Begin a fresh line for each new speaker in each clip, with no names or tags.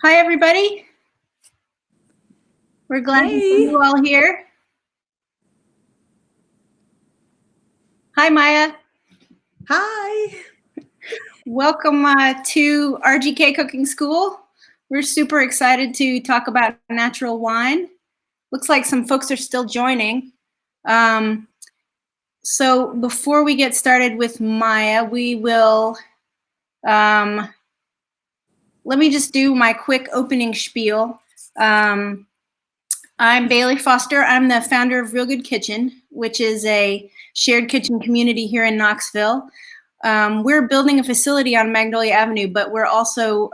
Hi, everybody. We're glad to see you all here. Hi, Maja.
Hi.
Welcome to RGK Cooking School. We're super excited to talk about natural wine. Looks like some folks are still joining. So before we get started with Maja, we will, let me just do my quick opening spiel. I'm Bailey Foster. I'm the founder of Real Good Kitchen, which is a shared kitchen community here in Knoxville. We're building a facility on Magnolia Avenue, but we're also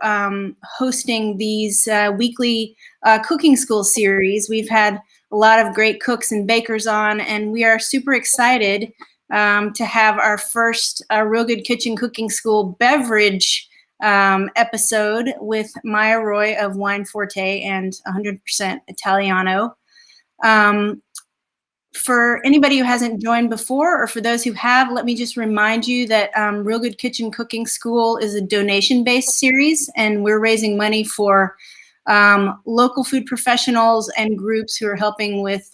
hosting these weekly cooking school series. We've had a lot of great cooks and bakers on, and we are super excited to have our first Real Good Kitchen Cooking School beverage episode with Maja Roy of Wine Forte and 100% Italiano. For anybody who hasn't joined before, or for those who have, let me just remind you that Real Good Kitchen Cooking School is a donation-based series, and we're raising money for local food professionals and groups who are helping with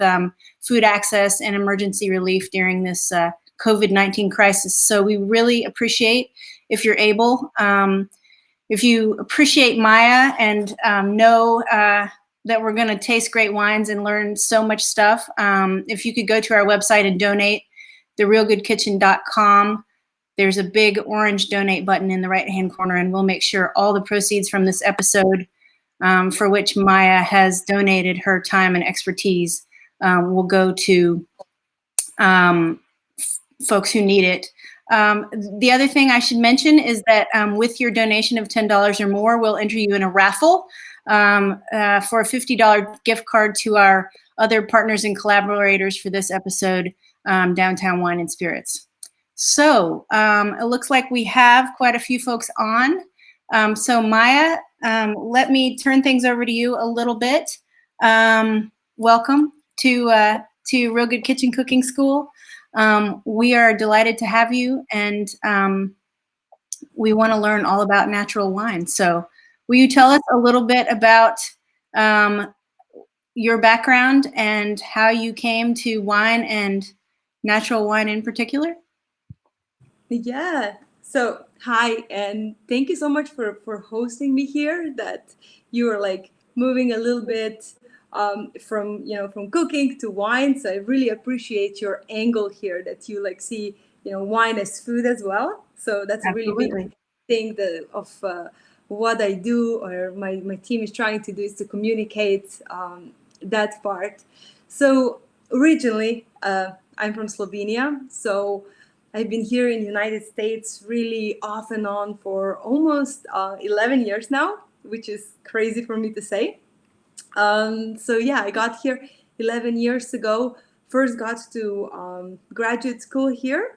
food access and emergency relief during this COVID-19 crisis. So we really appreciate if you're able. If you appreciate Maja and know that we're going to taste great wines and learn so much stuff, if you could go to our website and donate, therealgoodkitchen.com. There's a big orange donate button in the right-hand corner, and we'll make sure all the proceeds from this episode, for which Maja has donated her time and expertise, will go to folks who need it. The other thing I should mention is that with your donation of $10 or more, we'll enter you in a raffle for a $50 gift card to our other partners and collaborators for this episode, Downtown Wine and Spirits. So it looks like we have quite a few folks on. So Maja, let me turn things over to you a little bit. Welcome to Real Good Kitchen Cooking School. We are delighted to have you, and we want to learn all about natural wine. So will you tell us a little bit about your background and how you came to wine and natural wine in particular?
Yeah. So hi, and thank you so much for hosting me here. That you are like moving a little bit from cooking to wine. So I really appreciate your angle here, that you like see wine as food as well. So that's
Absolutely.
a really big thing of what I do, or my team is trying to do, is to communicate that part. So originally I'm from Slovenia, so I've been here in the United States really off and on for almost 11 years now, which is crazy for me to say. So yeah, I got here 11 years ago. First got to graduate school here.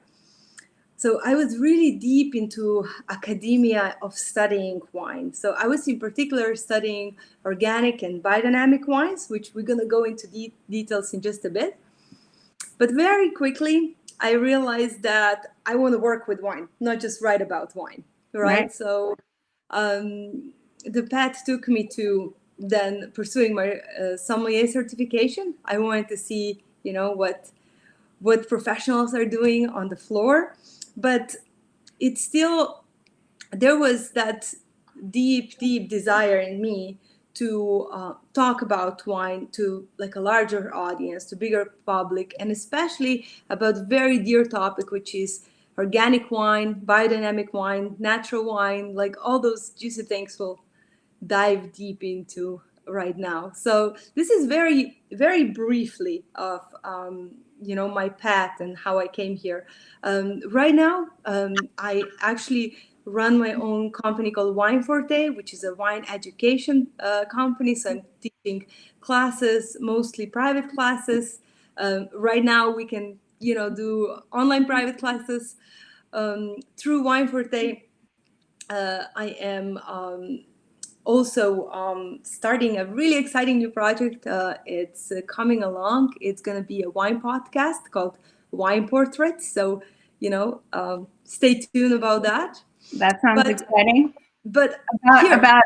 So I was really deep into academia of studying wine. So I was in particular studying organic and biodynamic wines, which we're going to go into details in just a bit. But very quickly, I realized that I want to work with wine, not just write about wine, right? So the path took me to then pursuing my sommelier certification. I wanted to see, what professionals are doing on the floor, but it's still, there was that deep desire in me to talk about wine to like a larger audience, to bigger public, and especially about very dear topic, which is organic wine, biodynamic wine, natural wine, like all those juicy things we'll dive deep into right now. So this is very, very briefly of my path and how I came here. Right now, I actually run my own company called Wine Forte, which is a wine education company. So I'm teaching classes, mostly private classes. Right now, we can do online private classes through Wine Forte. I am also starting a really exciting new project. It's coming along. It's going to be a wine podcast called Wine Portraits. So, stay tuned about that.
That sounds exciting.
But
about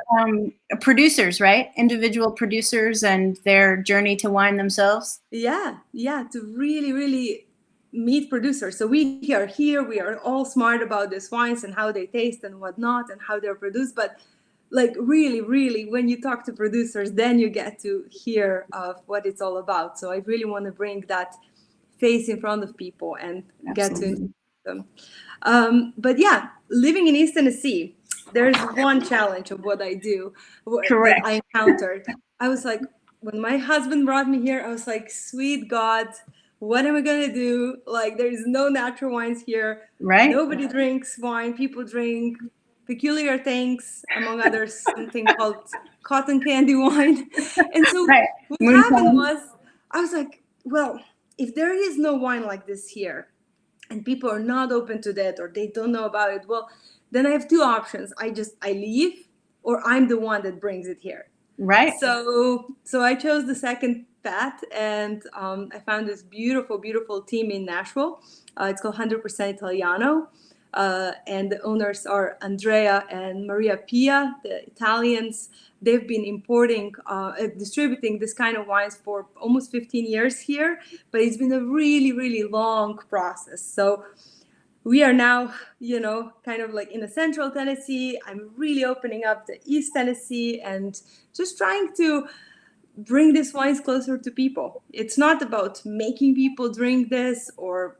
producers, right? Individual producers and their journey to wine themselves.
Yeah, to really meet producers. So we are here, we are all smart about these wines and how they taste and whatnot and how they're produced. But like really, when you talk to producers, then you get to hear of what it's all about. So I really want to bring that face in front of people and get to introduce them. But yeah, living in East Tennessee, there's one challenge of what I do that I encountered. I was like, when my husband brought me here, I was like, sweet God, what am I going to do? Like, there is no natural wines here.
Right.
Nobody drinks wine. People drink peculiar things, among others, something called cotton candy wine. And so what happened was, I was like, well, if there is no wine like this here, and people are not open to that, or they don't know about it, well, then I have two options. I leave, or I'm the one that brings it here.
Right.
So I chose the second path, and I found this beautiful team in Nashville. It's called 100% Italiano. And the owners are Andrea and Maria Pia, the Italians. They've been importing, distributing this kind of wines for almost 15 years here, but it's been a really long process. So we are now, kind of like in a central Tennessee. I'm really opening up the East Tennessee and just trying to bring these wines closer to people. It's not about making people drink this or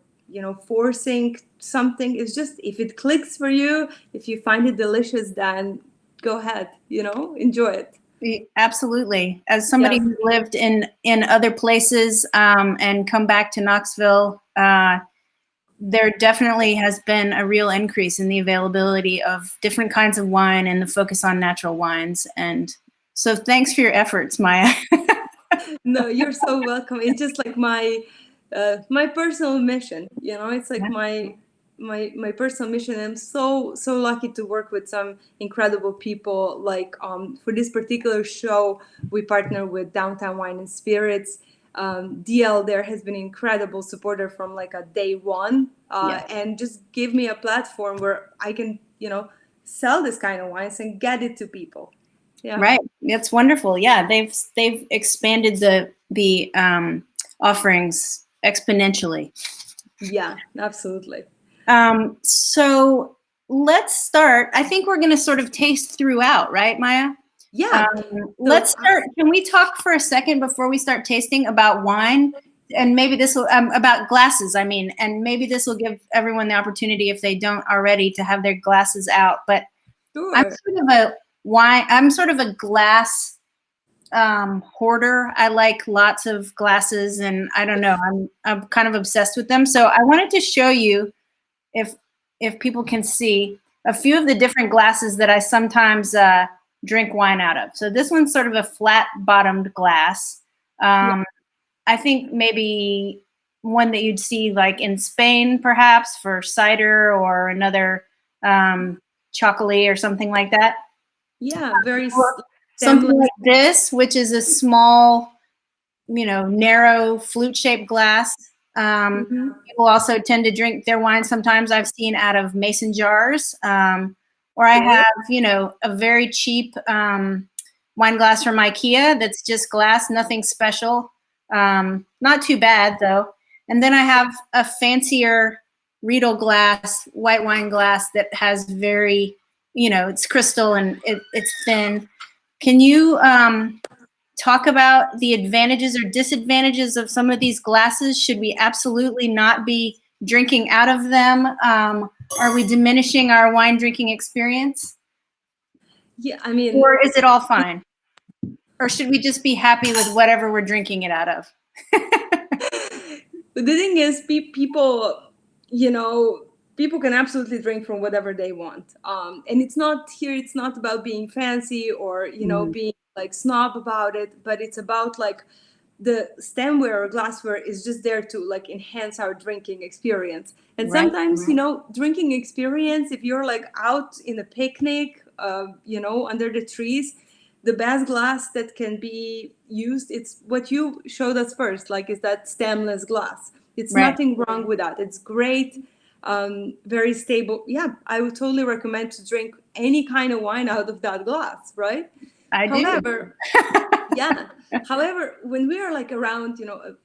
forcing something. It's just, if it clicks for you, if you find it delicious, then go ahead, enjoy it.
Absolutely. As somebody who lived in other places and come back to Knoxville, there definitely has been a real increase in the availability of different kinds of wine and the focus on natural wines. And so thanks for your efforts, Maja.
No, you're so welcome. It's just like my personal mission, it's like my personal mission. I'm so lucky to work with some incredible people. Like for this particular show, we partner with Downtown Wine and Spirits. DL there has been an incredible supporter from like a day one, and just give me a platform where I can sell this kind of wines and get it to people. Yeah.
Right. That's wonderful. Yeah, they've expanded the offerings exponentially.
Yeah, absolutely.
So let's start. I think we're going to sort of taste throughout, right, Maja?
Yeah.
Let's start. Can we talk for a second before we start tasting about wine? And maybe this will, about glasses, I mean, and maybe this will give everyone the opportunity, if they don't already, to have their glasses out. But
sure.
I'm sort of a glass hoarder. I like lots of glasses, and I don't know, I'm kind of obsessed with them. So I wanted to show you, if people can see, a few of the different glasses that I sometimes drink wine out of. So this one's sort of a flat-bottomed glass. I think maybe one that you'd see like in Spain, perhaps, for cider or another chocolate or something like that.
Yeah, very
something like this, which is a small, narrow flute-shaped glass. People also tend to drink their wine sometimes, I've seen, out of mason jars. Or I have, a very cheap wine glass from IKEA that's just glass, nothing special. Not too bad, though. And then I have a fancier Riedel glass, white wine glass, that has very, it's crystal and it's thin. Can you talk about the advantages or disadvantages of some of these glasses? Should we absolutely not be drinking out of them? Are we diminishing our wine drinking experience?
Yeah, I mean,
or is it all fine? Or should we just be happy with whatever we're drinking it out of?
The thing is, people, people can absolutely drink from whatever they want. And it's not about being fancy or, being like snob about it, but it's about like the stemware or glassware is just there to like enhance our drinking experience. And sometimes, drinking experience, if you're like out in a picnic, under the trees, the best glass that can be used, it's what you showed us first, like, is that stemless glass. It's nothing wrong with that. It's great, very stable. Yeah, I would totally recommend to drink any kind of wine out of that glass, right?
I do.
However, yeah. However, when we are like around, a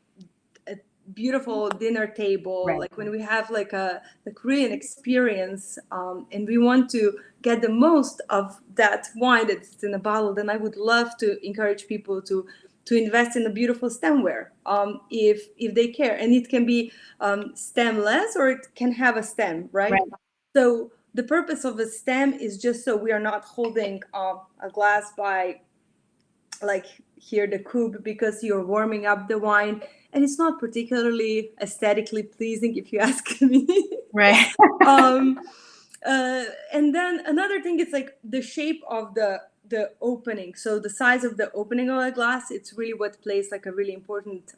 beautiful dinner table,
Right.
like when we have like a Korean experience, and we want to get the most of that wine that's in a bottle, then I would love to encourage people to invest in a beautiful stemware, if they care, and it can be stemless or it can have a stem, right? So the purpose of a stem is just so we are not holding a glass by, like here, the coupe, because you're warming up the wine, and it's not particularly aesthetically pleasing, if you ask me.
Right.
And then another thing is like the shape of the opening. So the size of the opening of a glass, it's really what plays like a really important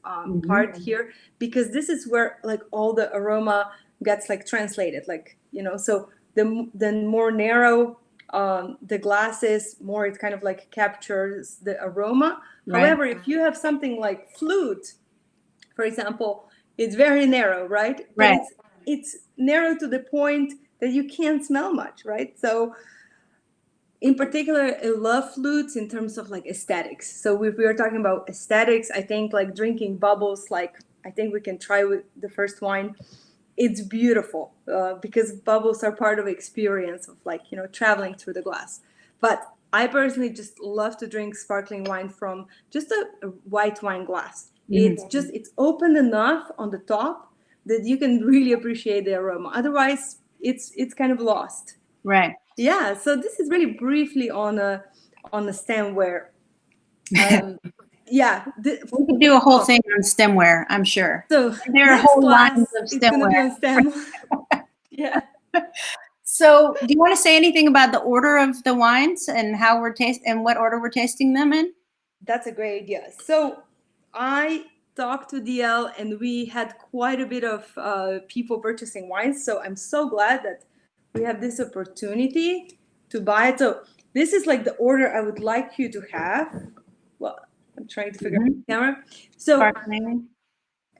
part here, because this is where like all the aroma gets like translated, like, so the more narrow the glass is, more it kind of like captures the aroma.
Right.
However, if you have something like flute, for example, it's very narrow, right?
Right.
But it's narrow to the point that you can't smell much, right? So in particular, I love flutes in terms of like aesthetics. So if we are talking about aesthetics, I think like drinking bubbles, like I think we can try with the first wine. It's beautiful because bubbles are part of experience of like, traveling through the glass. But I personally just love to drink sparkling wine from just a white wine glass. It's open enough on the top that you can really appreciate the aroma. Otherwise, it's kind of lost.
Right.
Yeah. So this is really briefly on a stemware. Yeah.
We could do a whole thing on stemware, I'm sure.
So
there are whole lines of
it's going to be on
stemware.
stem. Yeah.
So, do you want to say anything about the order of the wines and how we're and what order we're tasting them in?
That's a great idea. So, I talked to DL, and we had quite a bit of people purchasing wines. So, I'm so glad that we have this opportunity to buy it. So, this is like the order I would like you to have. Well, I'm trying to figure out the camera. So,
Sparkling.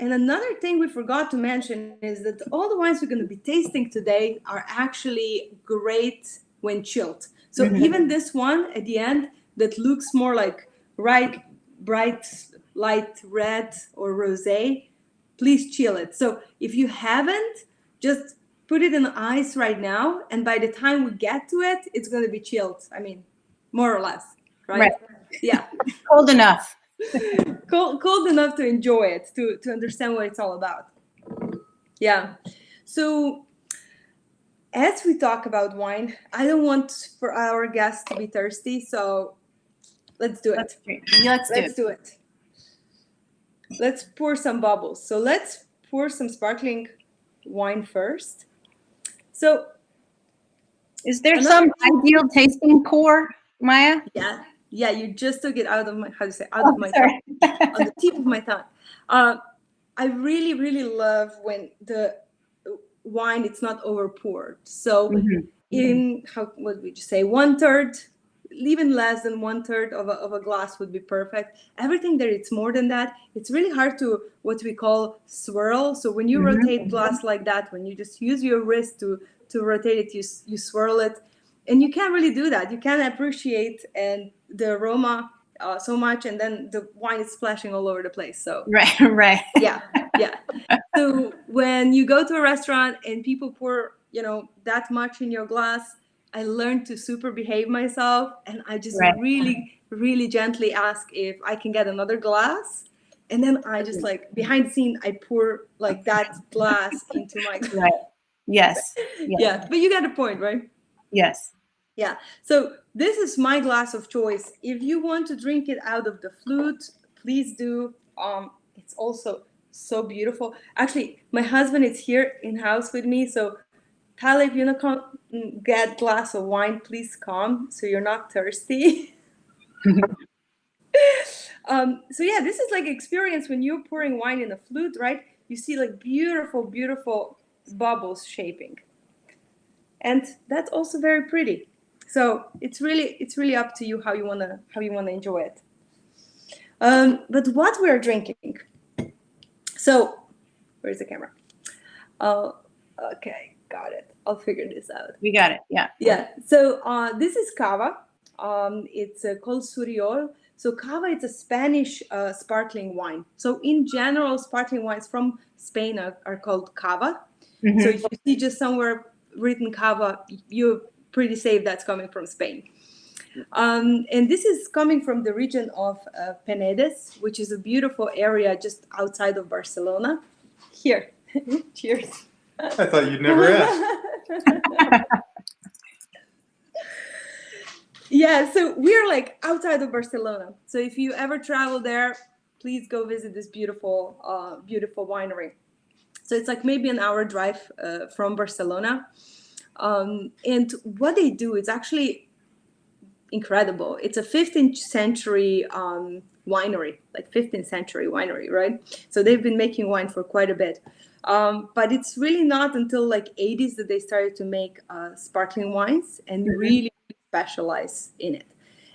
and another thing we forgot to mention is that all the wines we're going to be tasting today are actually great when chilled. So even this one at the end that looks more like bright, light red or rosé, please chill it. So if you haven't, just put it in the ice right now, and by the time we get to it, it's going to be chilled. I mean, more or less, right? Yeah.
Cold enough.
Cold enough to enjoy it, to understand what it's all about. Yeah. So as we talk about wine, I don't want for our guests to be thirsty, so let's do it. Let's do it. Let's pour some bubbles. So let's pour some sparkling wine first. So
is there some ideal tasting pour, Maja?
Yeah, you just took it out of my, out of my tongue, on the tip of my tongue. I really, really love when the wine, it's not over poured. So in, what would you say, 1/3, even less than 1/3 of a glass would be perfect. Everything that it's more than that, it's really hard to, what we call, swirl. So when you rotate glass like that, when you just use your wrist to rotate it, you swirl it. And you can't really do that. You can't appreciate and the aroma so much, and then the wine is splashing all over the place. So
right.
Yeah. So when you go to a restaurant and people pour, that much in your glass, I learned to super behave myself, and I just really, really gently ask if I can get another glass, and then I just like behind the scene, I pour like that glass into my glass.
Right. Yes.
Yeah, but you get the point, right?
Yes.
Yeah. So this is my glass of choice. If you want to drink it out of the flute, please do. It's also so beautiful. Actually, my husband is here in house with me. So, Tyler, if you want to get a glass of wine, please come so you're not thirsty. So yeah, this is like experience when you're pouring wine in a flute, right? You see like beautiful, beautiful bubbles shaping. And that's also very pretty. So it's really up to you how you wanna enjoy it. But what we're drinking. So where's the camera? Okay. got it. I'll figure this out.
We got it. Yeah.
Yeah. So this is cava. It's called Suriol. So cava is a Spanish sparkling wine. So in general, sparkling wines from Spain are called cava.
Mhm.
So if you see just somewhere written cava, you're pretty safe that's coming from Spain. And this is coming from the region of Penedès, which is a beautiful area just outside of Barcelona. Here, cheers.
I thought you'd never ask.
Yeah, so we're like outside of Barcelona. So if you ever travel there, please go visit this beautiful, beautiful winery. So it's like maybe an hour drive from Barcelona. And what they do is actually incredible. It's a 15th century winery, like 15th century winery, right? So they've been making wine for quite a bit. But it's really not until like 80s that they started to make sparkling wines and really specialize in it.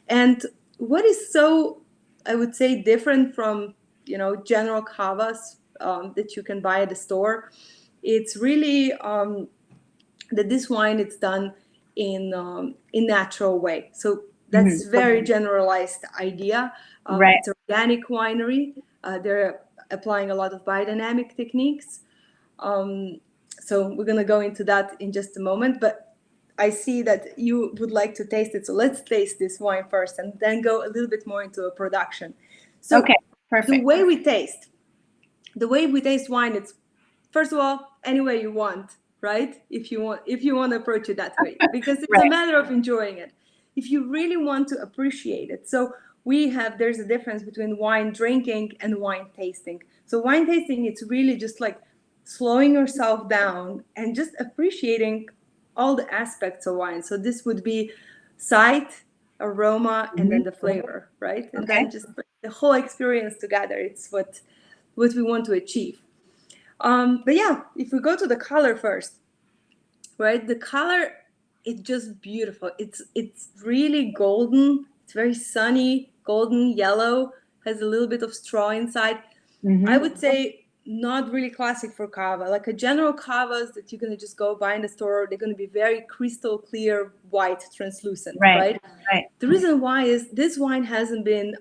And what is so, I would say, different from, you know, general cavas that you can buy at the store, it's really that this wine it's done in natural way. So that's very generalized idea.
Right.
It's an organic winery. They're applying a lot of biodynamic techniques. So we're going to go into that in just a moment, but I see that you would like to taste it. So let's taste this wine first and then go a little bit more into a production. So
Okay, perfect.
the way we taste wine, it's first of all, any way you want, right? If you want to approach it that way, because it's
Right.
a matter of enjoying it. If you really want to appreciate it. So there's a difference between wine drinking and wine tasting. So wine tasting, it's really just like slowing yourself down and just appreciating all the aspects of wine. So this would be sight, aroma, and then the flavor, right? And
Okay.
then just the whole experience together. It's what we want to achieve. But yeah, if we go to the color first, right? The color, it's just beautiful. It's really golden. It's very sunny, golden yellow, has a little bit of straw inside. I would say not really classic for cava. Like a general cavas that you're gonna just go buy in the store, they're gonna be very crystal clear, white, translucent, right?
Right.
The reason why is this wine hasn't been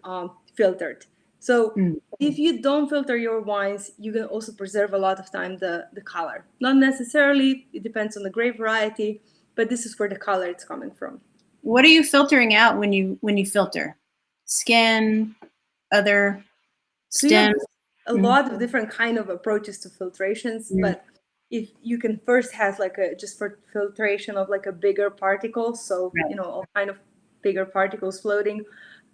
filtered. So if you don't filter your wines, you can also preserve a lot of time the color. Not necessarily, it depends on the grape variety, but this is where the color it's coming from.
What are you filtering out when you filter? Skin, other
So you have
stems?
a lot of different kind of approaches to filtrations, but if you can first have like just for filtration of like a bigger particle, so you know, all kind of bigger particles floating.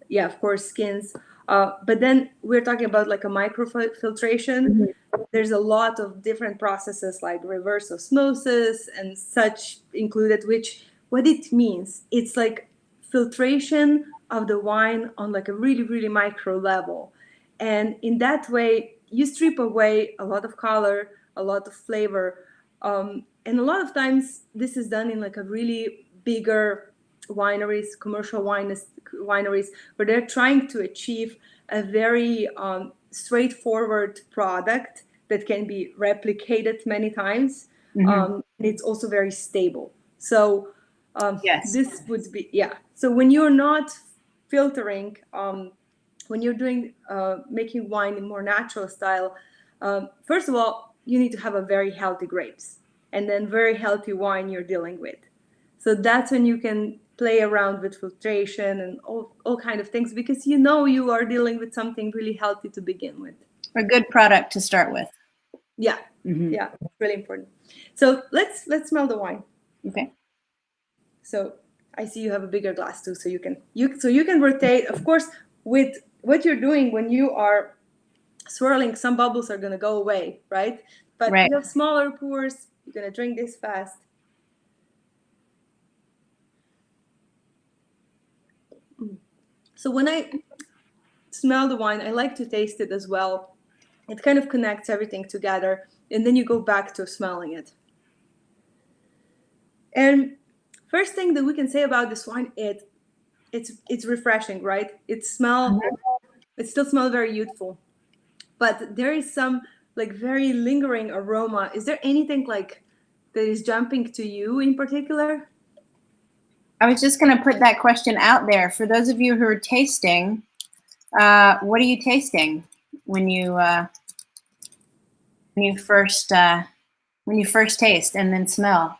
Yeah, of course, skins. But then we're talking about like a microfiltration. There's a lot of different processes like reverse osmosis and such included, which what it means, it's like filtration of the wine on like a really, really micro level. And in that way, you strip away a lot of color, a lot of flavor. And a lot of times this is done in like a really bigger wineries, commercial wineries, where they're trying to achieve a very straightforward product that can be replicated many times. It's also very stable. So
Yes.
this would be, yeah. So when you're not filtering, when you're doing making wine in more natural style, first of all, you need to have a very healthy grapes and then very healthy wine you're dealing with. So that's when you can play around with filtration and all kind of things, because you know you are dealing with something really healthy to begin with.
A good product to start with.
Yeah, yeah, really important. So let's smell the wine.
Okay.
So I see you have a bigger glass too, so you can rotate. Of course, with what you're doing when you are swirling, some bubbles are gonna go away, right? But you have smaller pours. You're gonna drink this fast. So when I smell the wine, I like to taste it as well. It kind of connects everything together, and then you go back to smelling it. And first thing that we can say about this wine, it's refreshing, right? It still smells very youthful, but there is some like very lingering aroma. Is there anything like that is jumping to you in particular?
I was just going to put that question out there for those of you who are tasting. What are you tasting when you first taste and then smell?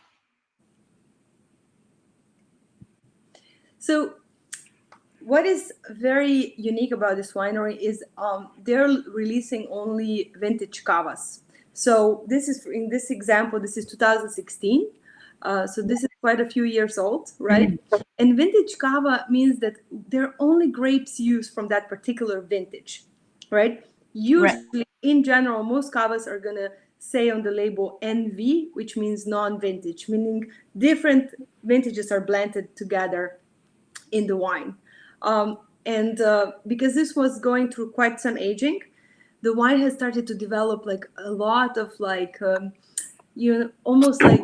So what is very unique about this winery is they're releasing only vintage cavas. So this is, in this example, this is 2016. So this is quite a few years old, right? Mm-hmm. And vintage cava means that there are only grapes used from that particular vintage, right? Usually, right. In general, most cavas are going to say on the label NV, which means non-vintage, meaning different vintages are blended together in the wine. And because this was going through quite some aging, the wine has started to develop like a lot of like, almost like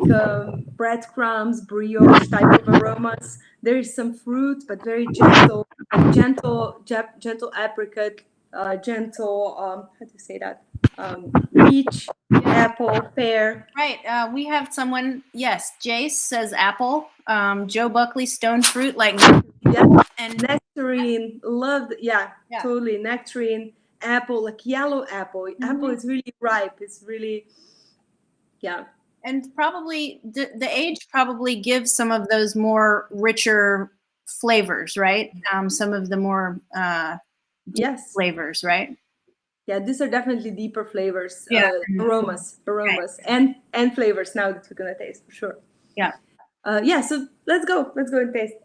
breadcrumbs, brioche type of aromas. There is some fruit, but very gentle, like gentle apricot, gentle, how do you say that? Peach, apple, pear.
Right. We have someone, yes, Jace says apple. Joe Buckley, stone fruit, like
yeah. And nectarine, loved, yeah, totally. Nectarine, apple, like yellow apple. Mm-hmm. Apple is really ripe. It's really, yeah.
And probably the age probably gives some of those more richer flavors, right? Some of the more
yes
flavors, right?
Yeah, these are definitely deeper flavors, aromas,
right.
and flavors now that we're gonna taste for sure.
Yeah.
Yeah, so let's go and taste.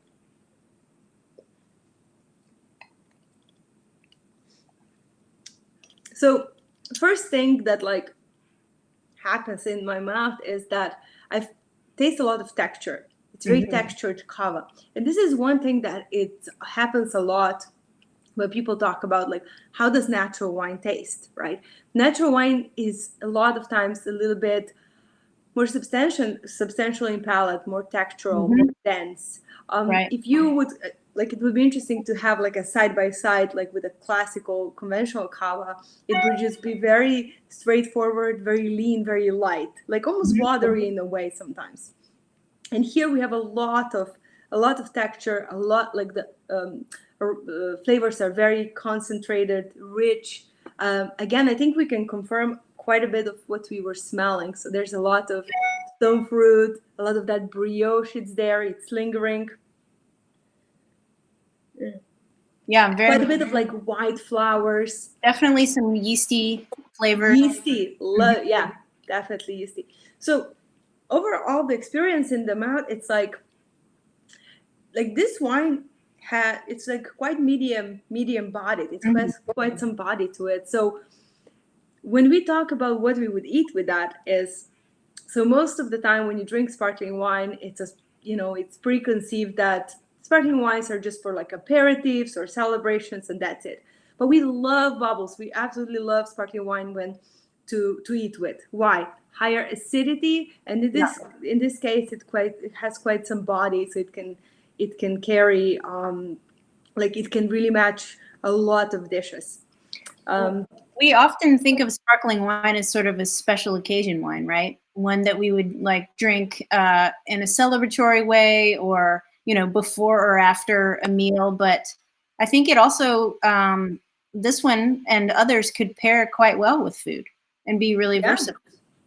So first thing that like happens in my mouth is that I taste a lot of texture. It's very textured cava, and this is one thing that it happens a lot when people talk about like how does natural wine taste, right? Natural wine is a lot of times a little bit more substantial in palate, more textural, more dense.
Right.
If you would like, it would be interesting to have like a side by side, like with a classical conventional cava. It would just be very straightforward, very lean, very light, like almost watery in a way sometimes. And here we have a lot of texture, a lot like the flavors are very concentrated, rich. Again, I think we can confirm quite a bit of what we were smelling. So there's a lot of stone fruit, a lot of that brioche. It's there. It's lingering.
Yeah, very
quite a bit of like white flowers.
Definitely some yeasty flavors.
Yeasty, yeah, definitely yeasty. So overall, the experience in the mouth, it's like this wine it's like quite medium bodied. It has quite some body to it. So when we talk about what we would eat with that is, so most of the time when you drink sparkling wine, it's it's preconceived that sparkling wines are just for like aperitifs or celebrations and that's it. But we love bubbles. We absolutely love sparkling wine when to eat with. Why? Higher acidity, and in this case, it has quite some body, so it can carry like it can really match a lot of dishes.
We often think of sparkling wine as sort of a special occasion wine, right? One that we would like drink in a celebratory way, or before or after a meal. But I think it also this one and others could pair quite well with food and be really versatile.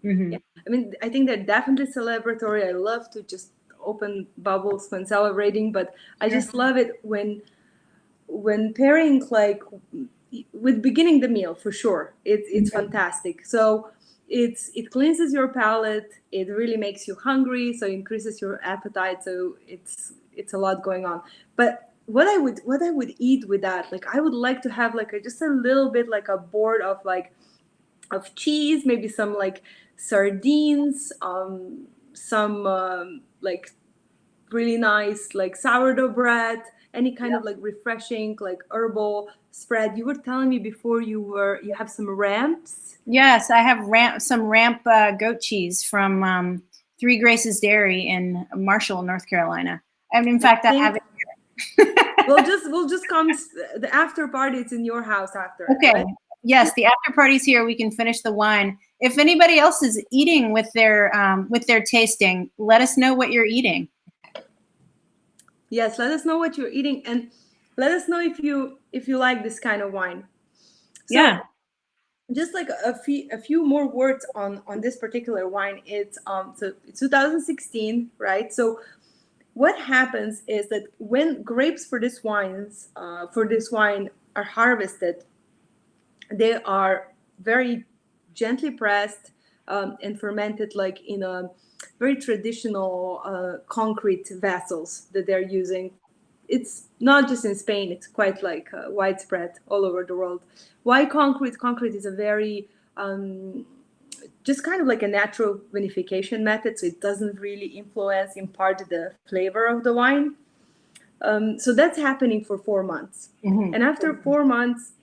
Yeah. I mean, I think they're definitely celebratory. I love to just open bubbles when celebrating, but I just love it when pairing like with beginning the meal for sure. It's fantastic. So it cleanses your palate. It really makes you hungry, so it increases your appetite. So it's a lot going on. But what I would eat with that, like I would like to have like just a little bit like a board of like of cheese, maybe some like sardines, some like really nice like sourdough bread, any kind of like refreshing like herbal spread. You were telling me before you have some ramps.
Yes, I have some ramp goat cheese from Three Graces Dairy in Marshall, North Carolina. And in fact, I have it here.
We'll just come the after party. It's in your house after.
Okay.
Right?
Yes, the after party's here. We can finish the wine. If anybody else is eating with their tasting, let us know what you're eating.
Yes, let us know what you're eating, and let us know if you like this kind of wine. So,
Yeah.
just like a few more words on this particular wine. It's so it's 2016, right? So what happens is that when grapes for this wine are harvested, they are very gently pressed and fermented, like in a very traditional concrete vessels that they're using. It's not just in Spain, it's quite like widespread all over the world. Why concrete? Concrete is a very just kind of like a natural vinification method, so it doesn't really impart the flavor of the wine. So that's happening for 4 months.
Mm-hmm.
And after 4 months,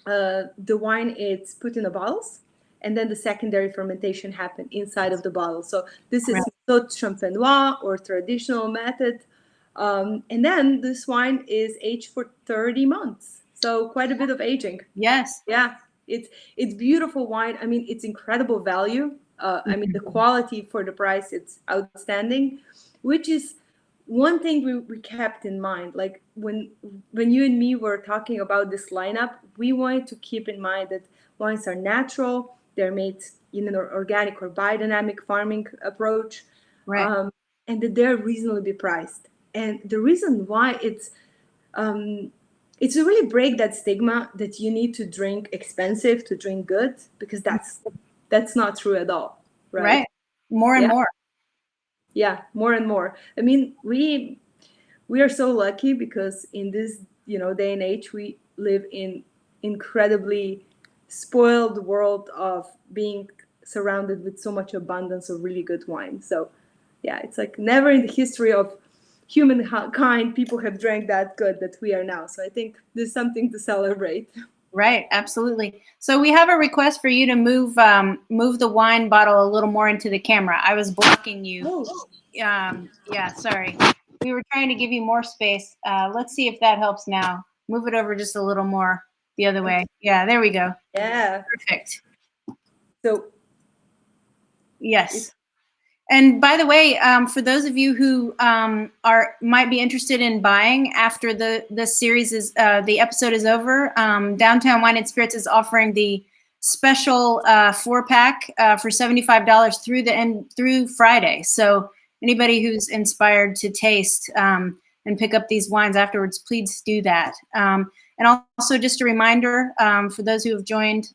the wine is put in the bottles, and then the secondary fermentation happens inside of the bottle. So this is méthode champenoise, or traditional method. And then this wine is aged for 30 months. So quite a bit of aging.
Yes.
Yeah, it's beautiful wine. I mean, it's incredible value. I mean, the quality for the price, it's outstanding, which is one thing we kept in mind. Like when you and me were talking about this lineup, we wanted to keep in mind that wines are natural. They're made in an organic or biodynamic farming approach,
Right.
and that they're reasonably priced. And the reason why it's to really break that stigma that you need to drink expensive to drink good, because that's not true at all, right?
Right. More and more.
Yeah, more and more. I mean, we are so lucky because in this day and age, we live in incredibly spoiled world of being surrounded with so much abundance of really good wine. So yeah, it's like never in the history of humankind people have drank that good that we are now. So I think there's something to celebrate.
Right, absolutely. So we have a request for you to move the wine bottle a little more into the camera. I was blocking you.
Oh.
Yeah, sorry. We were trying to give you more space. Let's see if that helps now. Move it over just a little more the other way. Yeah, there we go.
Yeah.
Perfect.
So
yes. And by the way, for those of you who might be interested in buying after the series is the episode is over, Downtown Wine and Spirits is offering the special 4-pack for $75 through Friday. So anybody who's inspired to taste and pick up these wines afterwards, please do that. And also just a reminder for those who have joined.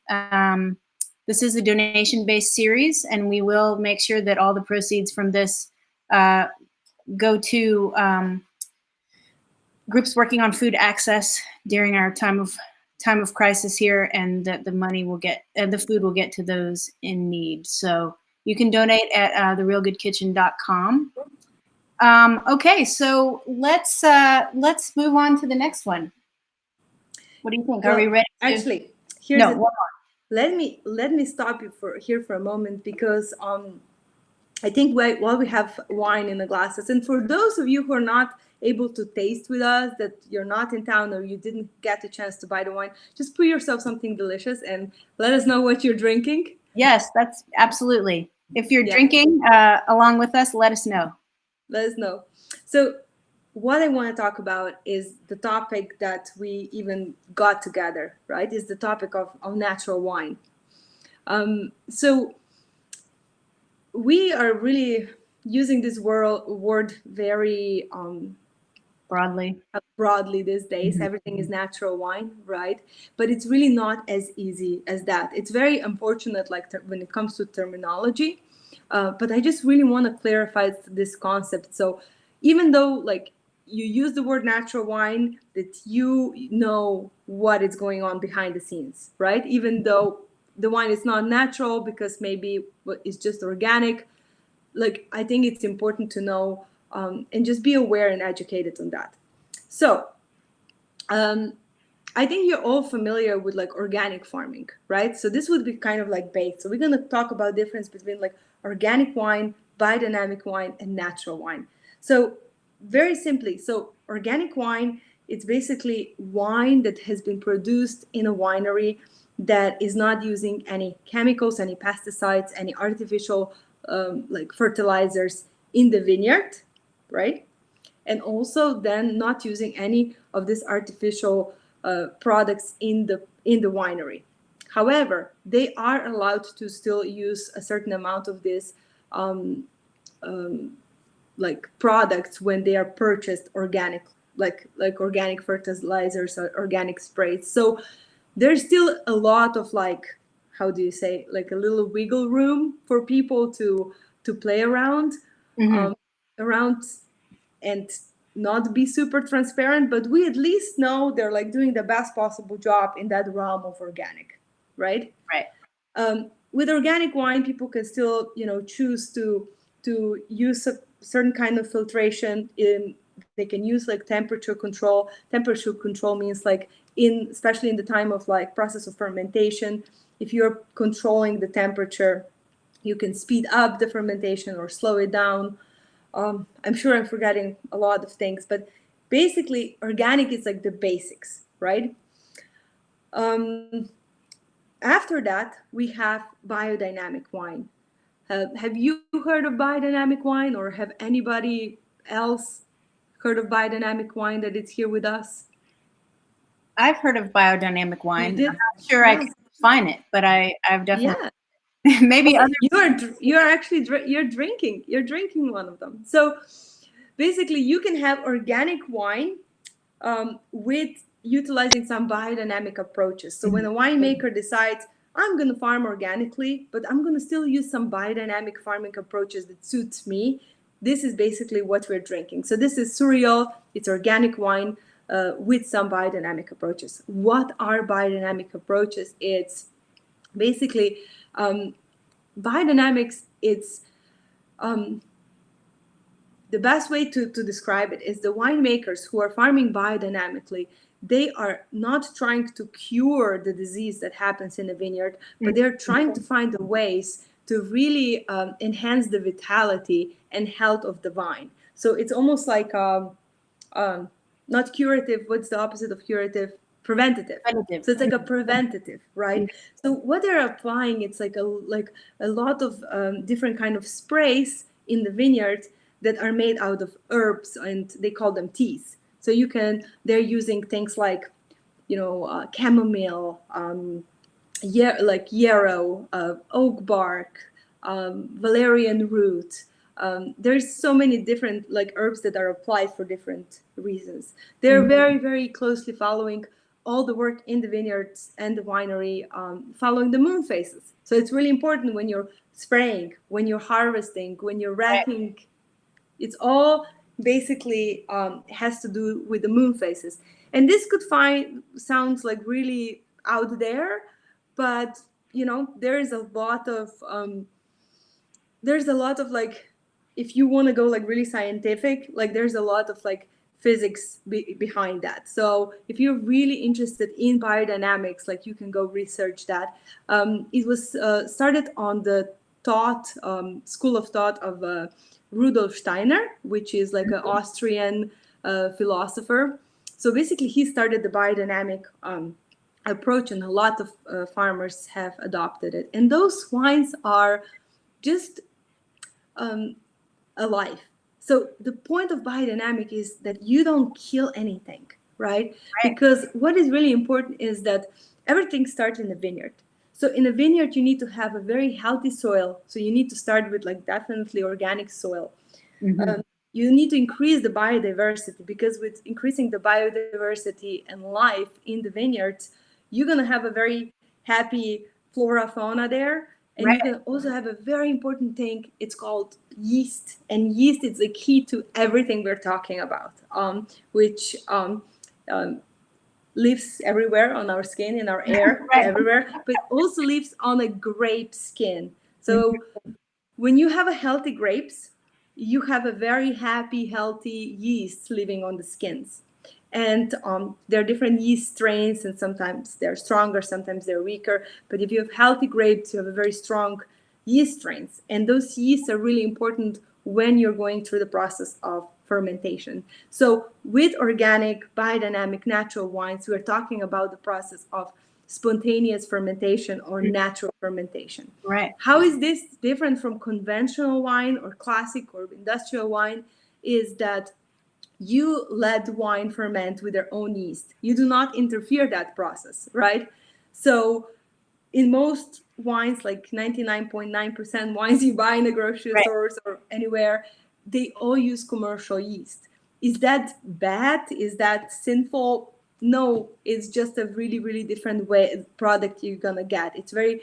This is a donation-based series, and we will make sure that all the proceeds from this go to groups working on food access during our time of crisis here, and that the money will get, the food will get to those in need. So you can donate at therealgoodkitchen.com. Okay, so let's move on to the next one. What do you think? Are we ready?
Actually, here's one more. Let me stop you for a moment, because I think while we have wine in the glasses, and for those of you who are not able to taste with us, that you're not in town or you didn't get a chance to buy the wine, just put yourself something delicious and let us know what you're drinking.
Yes, that's absolutely. If you're drinking along with us, let us know.
Let us know. So what I want to talk about is the topic that we even got together, right? Is the topic of natural wine. So we are really using this word very broadly these days. Mm-hmm. Everything is natural wine, right? But it's really not as easy as that. It's very unfortunate, like when it comes to terminology. But I just really want to clarify this concept. So even though like you use the word natural wine, that you know what is going on behind the scenes, right? Even though the wine is not natural because maybe it's just organic, like I think it's important to know and just be aware and educated on that. So I think you're all familiar with like organic farming, right? So this would be kind of like baked. So we're going to talk about difference between like organic wine, biodynamic wine, and natural wine. So very simply, so organic wine, it's basically wine that has been produced in a winery that is not using any chemicals, any pesticides, any artificial like fertilizers in the vineyard, right? And also then not using any of these artificial products in the winery. However, they are allowed to still use a certain amount of this like products when they are purchased organic, like organic fertilizers or organic sprays. So there's still a lot of like, how do you say, like a little wiggle room for people to play around around and not be super transparent, but we at least know they're like doing the best possible job in that realm of organic, right?
Right.
With organic wine, people can still, choose to use a certain kind of filtration. They can use like temperature control. Temperature control means like especially in the time of like process of fermentation, if you're controlling the temperature, you can speed up the fermentation or slow it down. I'm sure I'm forgetting a lot of things, but basically organic is like the basics, right? After that, we have biodynamic wine. Have you heard of biodynamic wine, or have anybody else heard of biodynamic wine that is here with us?
I've heard of biodynamic wine.
did?
I'm not sure I
Yes.
can define it, but I've definitely
Yeah.
maybe other.
You're actually drinking one of them. So basically, you can have organic wine with utilizing some biodynamic approaches. So when a winemaker decides, I'm going to farm organically, but I'm going to still use some biodynamic farming approaches that suits me, this is basically what we're drinking. So this is Suriol. It's organic wine with some biodynamic approaches. What are biodynamic approaches? It's basically biodynamics. It's the best way to describe it is the winemakers who are farming biodynamically, they are not trying to cure the disease that happens in a vineyard, but they're trying to find the ways to really enhance the vitality and health of the vine. So it's almost like not curative. What's the opposite of curative? Preventative. So it's like a preventative, right? So what they're applying, it's like a lot of different kind of sprays in the vineyard that are made out of herbs, and they call them teas. So they're using things like, chamomile, like yarrow, oak bark, valerian root. There's so many different like herbs that are applied for different reasons. They're very, very closely following all the work in the vineyards and the winery, following the moon phases. So it's really important when you're spraying, when you're harvesting, when you're racking. It's all basically has to do with the moon phases. And this sounds like really out there, but there is a lot of like, if you want to go like really scientific, like there's a lot of like physics behind that. So if you're really interested in biodynamics, like you can go research that. It was started on the school of thought of Rudolf Steiner, which is like an Austrian philosopher. So basically he started the biodynamic approach, and a lot of farmers have adopted it. And those wines are just alive. So the point of biodynamic is that you don't kill anything, right? Because what is really important is that everything starts in the vineyard. So in a vineyard, you need to have a very healthy soil. So you need to start with like definitely organic soil. You need to increase the biodiversity, because with increasing the biodiversity and life in the vineyards, you're going to have a very happy flora, fauna there. And you can also have a very important thing. It's called yeast. And yeast is the key to everything we're talking about, which lives everywhere on our skin, in our air, everywhere, but also lives on a grape skin. So when you have a healthy grapes, you have a very happy, healthy yeast living on the skins. And there are different yeast strains, and sometimes they're stronger, sometimes they're weaker. But if you have healthy grapes, you have a very strong yeast strains. And those yeasts are really important when you're going through the process of fermentation. So with organic, biodynamic, natural wines, we're talking about the process of spontaneous fermentation or natural fermentation.
Right.
How is this different from conventional wine or classic or industrial wine? Is that you let wine ferment with their own yeast. You do not interfere that process, right? So in most wines, like 99.9% wines you buy in the grocery stores or anywhere, they all use commercial yeast. Is that bad? Is that sinful? No, it's just a really, really different product you're gonna get. It's very,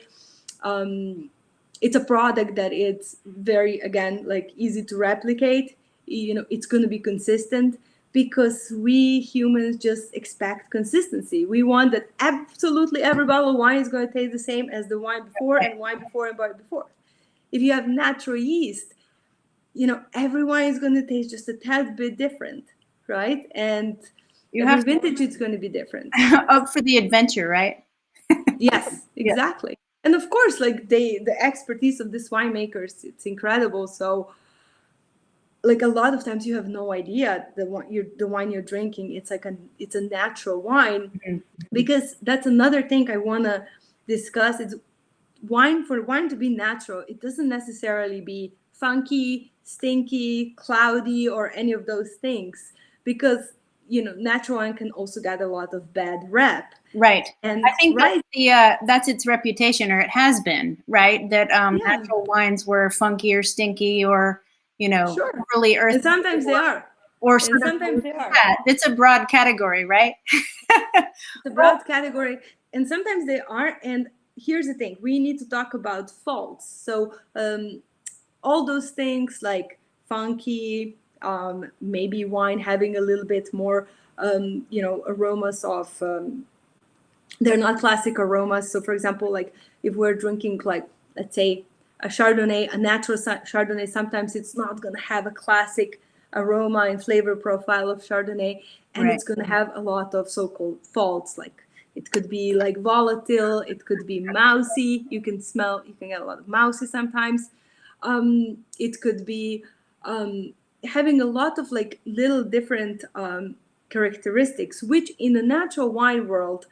it's a product that it's very, again, like easy to replicate. It's gonna be consistent because we humans just expect consistency. We want that absolutely every bottle of wine is going to taste the same as the wine before and wine before and wine before. If you have natural yeast, every wine is going to taste just a tad bit different, right? And every vintage is going to be different.
Up for the adventure, right?
Yes, exactly. And of course, like the expertise of these winemakers, it's incredible. So like a lot of times you have no idea the wine you're drinking. It's like it's a natural wine, because that's another thing I want to discuss. It's for wine to be natural. It doesn't necessarily be funky, stinky, cloudy, or any of those things, because natural wine can also get a lot of bad rep.
Right.
And
I think that's its reputation, or it has been, right? That natural wines were funky or stinky or really earthy.
And sometimes they are.
Or
sometimes they are.
It's a broad category, right?
It's a broad category, and sometimes they are. And here's the thing: we need to talk about faults. So all those things like funky, maybe wine having a little bit more, aromas of. They're not classic aromas. So, for example, like if we're drinking, like let's say a Chardonnay, a natural Chardonnay, sometimes it's not going to have a classic aroma and flavor profile of Chardonnay, and it's going to have a lot of so-called faults. Like it could be like volatile, it could be mousy. You can get a lot of mousy sometimes. It could be having a lot of like little different characteristics, which in the natural wine world,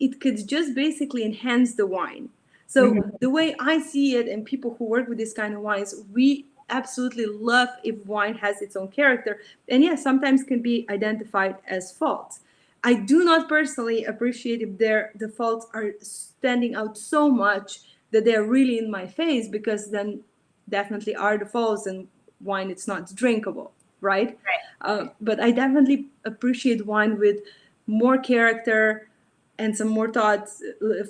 it could just basically enhance the wine. So the way I see it, and people who work with this kind of wines, we absolutely love if wine has its own character. And yes, sometimes can be identified as faults. I do not personally appreciate if the faults are standing out so much that they're really in my face, because then definitely are the faults and wine, it's not drinkable, right? But I definitely appreciate wine with more character and some more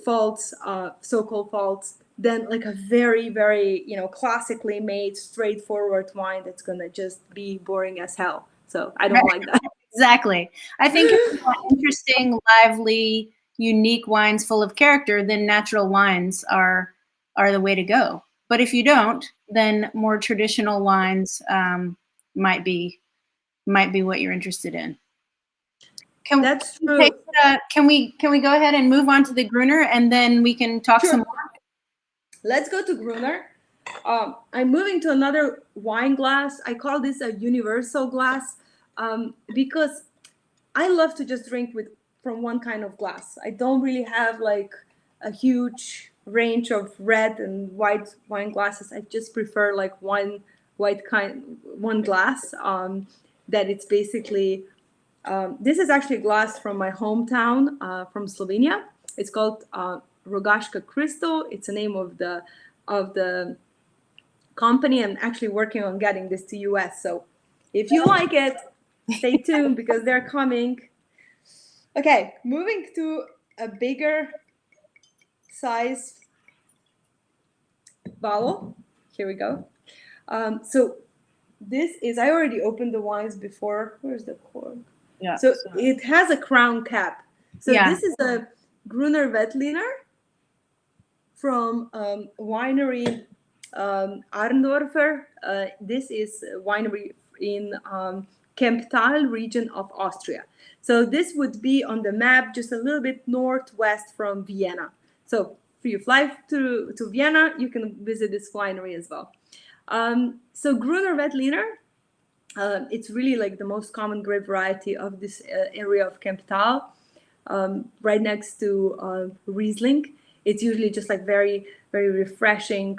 faults, so-called faults, than like a very, very, classically made, straightforward wine that's gonna just be boring as hell. So I don't like that.
Exactly. I think if you want interesting, lively, unique wines full of character, then natural wines are the way to go. But if you don't, then more traditional wines might be what you're interested in.
That's true.
Can we go ahead and move on to the Gruner, and then we can talk some more?
Let's go to Gruner. I'm moving to another wine glass. I call this a universal glass because I love to just drink from one kind of glass. I don't really have like a huge range of red and white wine glasses. I just prefer like one glass that it's basically. This is actually a glass from my hometown, from Slovenia. It's called Rogaška Crystal. It's the name of the company. I'm actually working on getting this to US. So if you like it, stay tuned because they're coming. Okay, moving to a bigger size bottle. Here we go. So this is, I already opened the wines before. Where's the cork?
Yeah.
So it has a crown cap. So this is a Gruner Veltliner from winery Arndorfer. This is a winery in Kemptal region of Austria. So this would be on the map just a little bit northwest from Vienna. So if you fly to Vienna, you can visit this winery as well. So Gruner Veltliner, it's really like the most common grape variety of this area of Kemptal. right next to Riesling. It's usually just like very, very refreshing,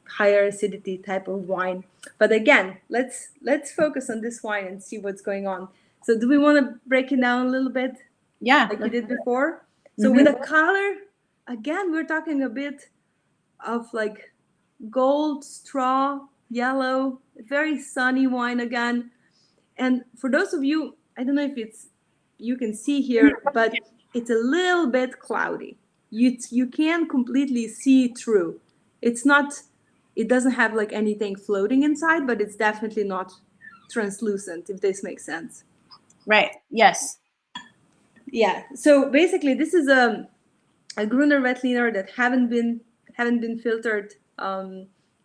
higher acidity type of wine. But again, let's focus on this wine and see what's going on. So do we want to break it down a little bit?
Yeah.
Like you did before? So with the color, again, we're talking a bit of like gold, straw, yellow, very sunny wine again. And for those of you, I don't know if you can see here, but it's a little bit cloudy. You can't completely see through. It doesn't have like anything floating inside, but it's definitely not translucent, if this makes sense.
Right. Yes.
Yeah. So basically, this is a Gruner Veltliner that haven't been filtered.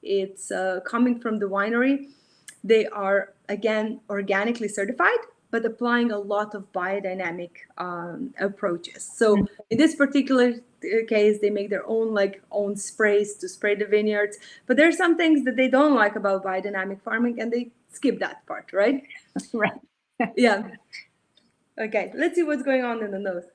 It's coming from the winery. They are again organically certified, but applying a lot of biodynamic approaches. So in this particular case, they make their own sprays to spray the vineyards. But there are some things that they don't like about biodynamic farming, and they skip that part, right?
Right.
Yeah. Okay. Let's see what's going on in the nose.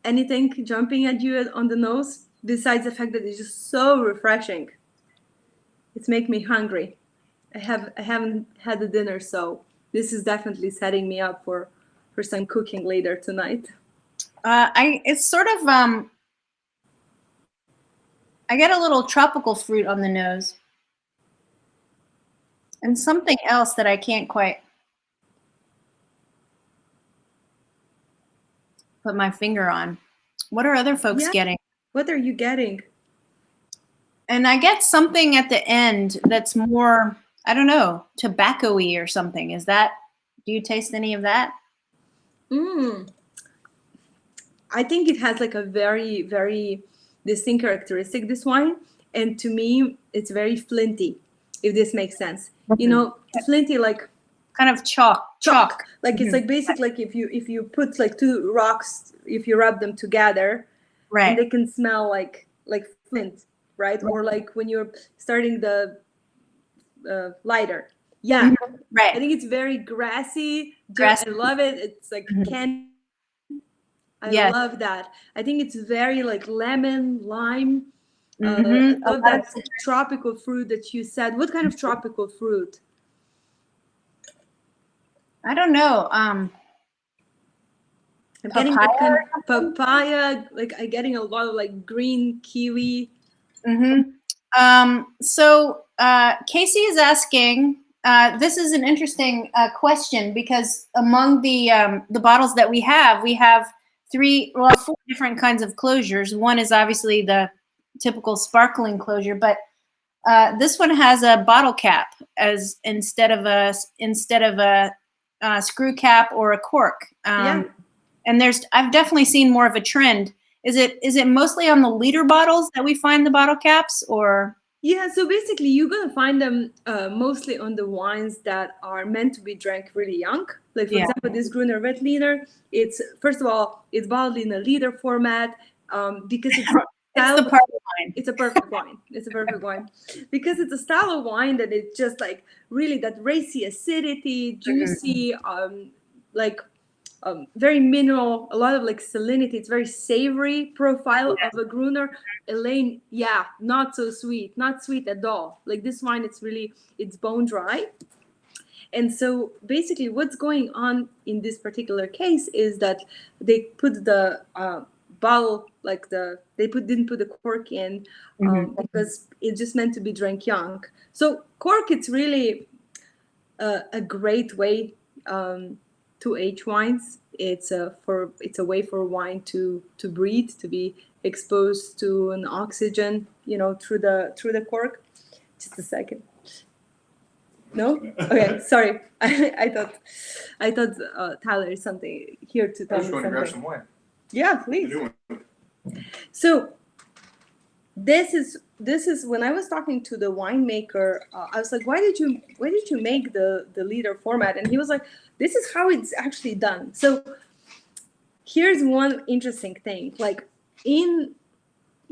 Anything jumping at you on the nose besides the fact that it's just so refreshing? It's making me hungry. I haven't had a dinner, so this is definitely setting me up for some cooking later tonight.
It's sort of I get a little tropical fruit on the nose, and something else that I can't quite put my finger on. What are other folks getting?
What are you getting?
And I get something at the end that's more, I don't know, tobacco-y or something. Do you taste any of that?
I think it has like a very, very distinct characteristic, this wine. And to me, it's very flinty, if this makes sense. You know, flinty, like
kind of chalk.
Like it's like basically like if you put like two rocks, if you rub them together,
right,
and they can smell like flint, right? Or like when you're starting the lighter. Yeah,
right.
I think it's very grassy.
Grassy.
I love it. It's like candy. I love that. I think it's very like lemon, lime. I love that tropical fruit that you said. What kind of tropical fruit?
I don't know.
I'm getting like kind of papaya. Like I'm getting a lot of like green kiwi.
So Casey is asking. This is an interesting question because among the bottles that we have 4 different kinds of closures. One is obviously the typical sparkling closure, but this one has a bottle cap as instead of a screw cap or a cork. And I've definitely seen more of a trend. Is it mostly on the liter bottles that we find the bottle caps, or?
Yeah, so basically you're gonna find them mostly on the wines that are meant to be drank really young. Like for example, this Gruner Veltliner, it's first of all, it's bottled in a liter format because it's
it's the perfect wine.
It's a perfect wine. It's a perfect wine because it's a style of wine that it's just like really that racy acidity, juicy, very mineral, a lot of like salinity. It's very savory profile of a Gruner. Elaine, not so sweet, not sweet at all. Like this wine, it's bone dry. And so basically what's going on in this particular case is that they put the bottle, didn't put the cork in because it's just meant to be drank young. So cork, it's really a great way to age wines. It's a way for wine to breathe, to be exposed to an oxygen, through the cork. Just a second. No? Okay, sorry. I thought Tyler is something here to tell me something.
I just want to grab some wine.
Yeah, please. So this is when I was talking to the winemaker, I was like, why did you make the liter format? And he was like, this is how it's actually done. So here's one interesting thing. Like in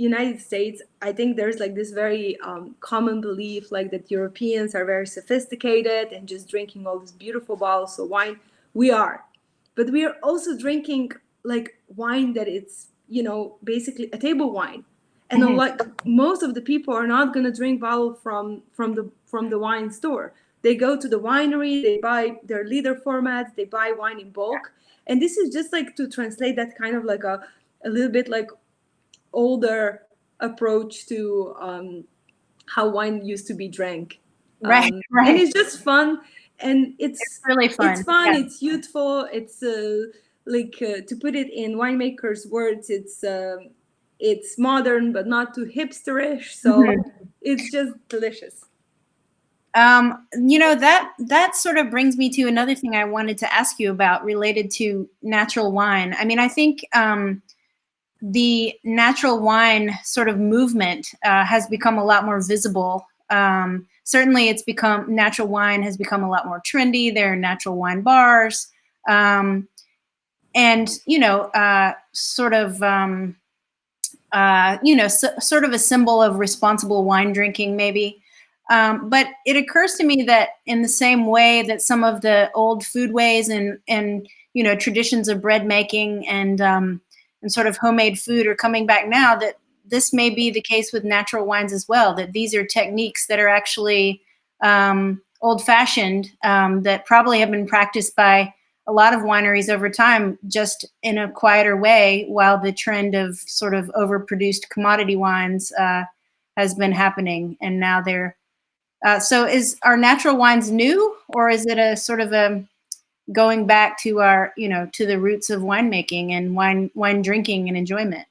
United States, I think there's like this very common belief like that Europeans are very sophisticated and just drinking all these beautiful bottles of wine. We are, but we are also drinking like wine that it's, you know, basically a table wine. And like most of the people are not going to drink bottle from the wine store. They go to the winery, they buy their liter formats, they buy wine in bulk. And this is just like to translate that kind of like a little bit like older approach to how wine used to be drank.
Right.
And it's just fun, and it's
really fun.
It's fun.
Yeah.
It's youthful. It's to put it in winemakers' words, it's modern but not too hipsterish. So it's just delicious.
You know, that sort of brings me to another thing I wanted to ask you about related to natural wine. I mean, I think the natural wine sort of movement has become a lot more visible. Certainly natural wine has become a lot more trendy. There are natural wine bars. And, you know, sort of a symbol of responsible wine drinking, maybe. But it occurs to me that in the same way that some of the old foodways and you know, traditions of bread making and sort of homemade food are coming back now, that this may be the case with natural wines as well, that these are techniques that are actually old-fashioned, that probably have been practiced by a lot of wineries over time, just in a quieter way, while the trend of sort of overproduced commodity wines has been happening. And now they're so are natural wines new, or is it a sort of a going back to our, you know, to the roots of winemaking and wine drinking and enjoyment?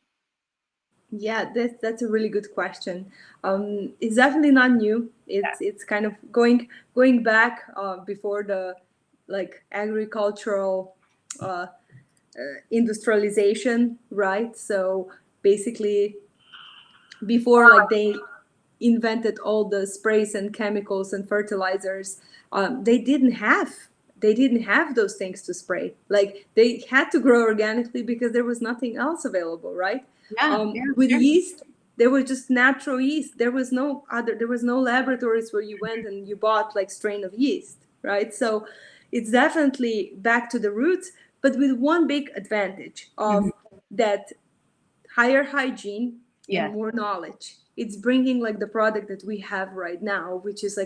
Yeah, that's a really good question. It's definitely not new. It's kind of going back before the like agricultural industrialization, right? So basically, before like they invented all the sprays and chemicals and fertilizers, they didn't have those things to spray. Like they had to grow organically because there was nothing else available, right? With yeast, there was just natural yeast. There was no laboratories where you went and you bought like strain of yeast, right? So it's definitely back to the roots, but with one big advantage of that higher hygiene and more knowledge. It's bringing like the product that we have right now, which is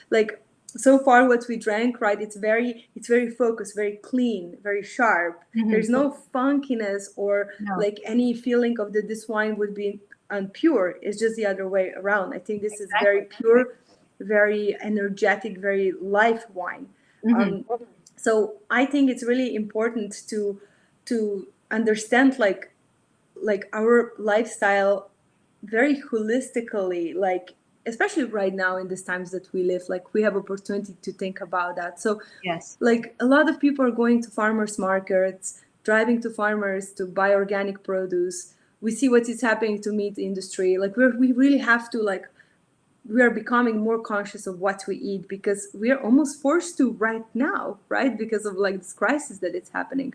like so far what we drank, right? It's very focused, very clean, very sharp. There's no funkiness or like any feeling of that this wine would be unpure. It's just the other way around. I think this is very pure, very energetic, very life wine. So I think it's really important to understand like our lifestyle very holistically, like especially right now in these times that we live, like we have opportunity to think about that. So like a lot of people are going to farmers markets, driving to farmers to buy organic produce. We see what is happening to meat industry. Like we really have to like, we are becoming more conscious of what we eat because we are almost forced to right now, right? Because of like this crisis that it's happening.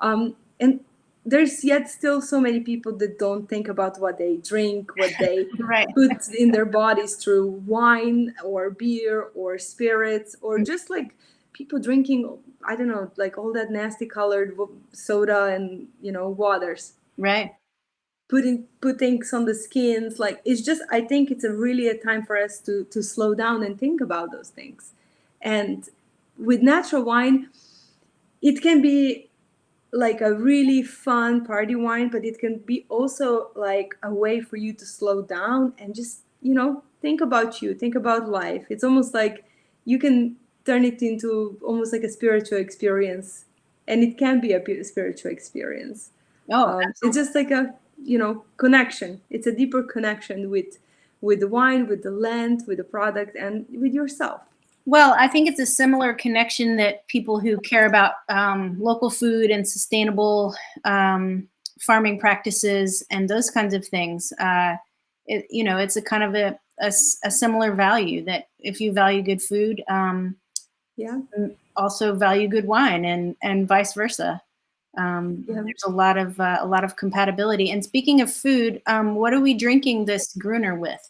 And there's yet still so many people that don't think about what they drink, what they put in their bodies through wine or beer or spirits, or just like people drinking, I don't know, like all that nasty colored soda and, you know, waters.
Right.
Putting things on the skins. Like, it's just, I think it's really a time for us to slow down and think about those things. And with natural wine, it can be like a really fun party wine, but it can be also like a way for you to slow down and just, you know, think about you, think about life. It's almost like you can turn it into almost like a spiritual experience, and it can be a spiritual experience. It's just like a, you know, connection. It's a deeper connection with the wine, with the land, with the product, and with yourself.
Well, I think it's a similar connection that people who care about local food and sustainable farming practices and those kinds of things, you know, it's a kind of a similar value that if you value good food, also value good wine and vice versa. There's a lot of compatibility. And speaking of food, what are we drinking this Gruner with?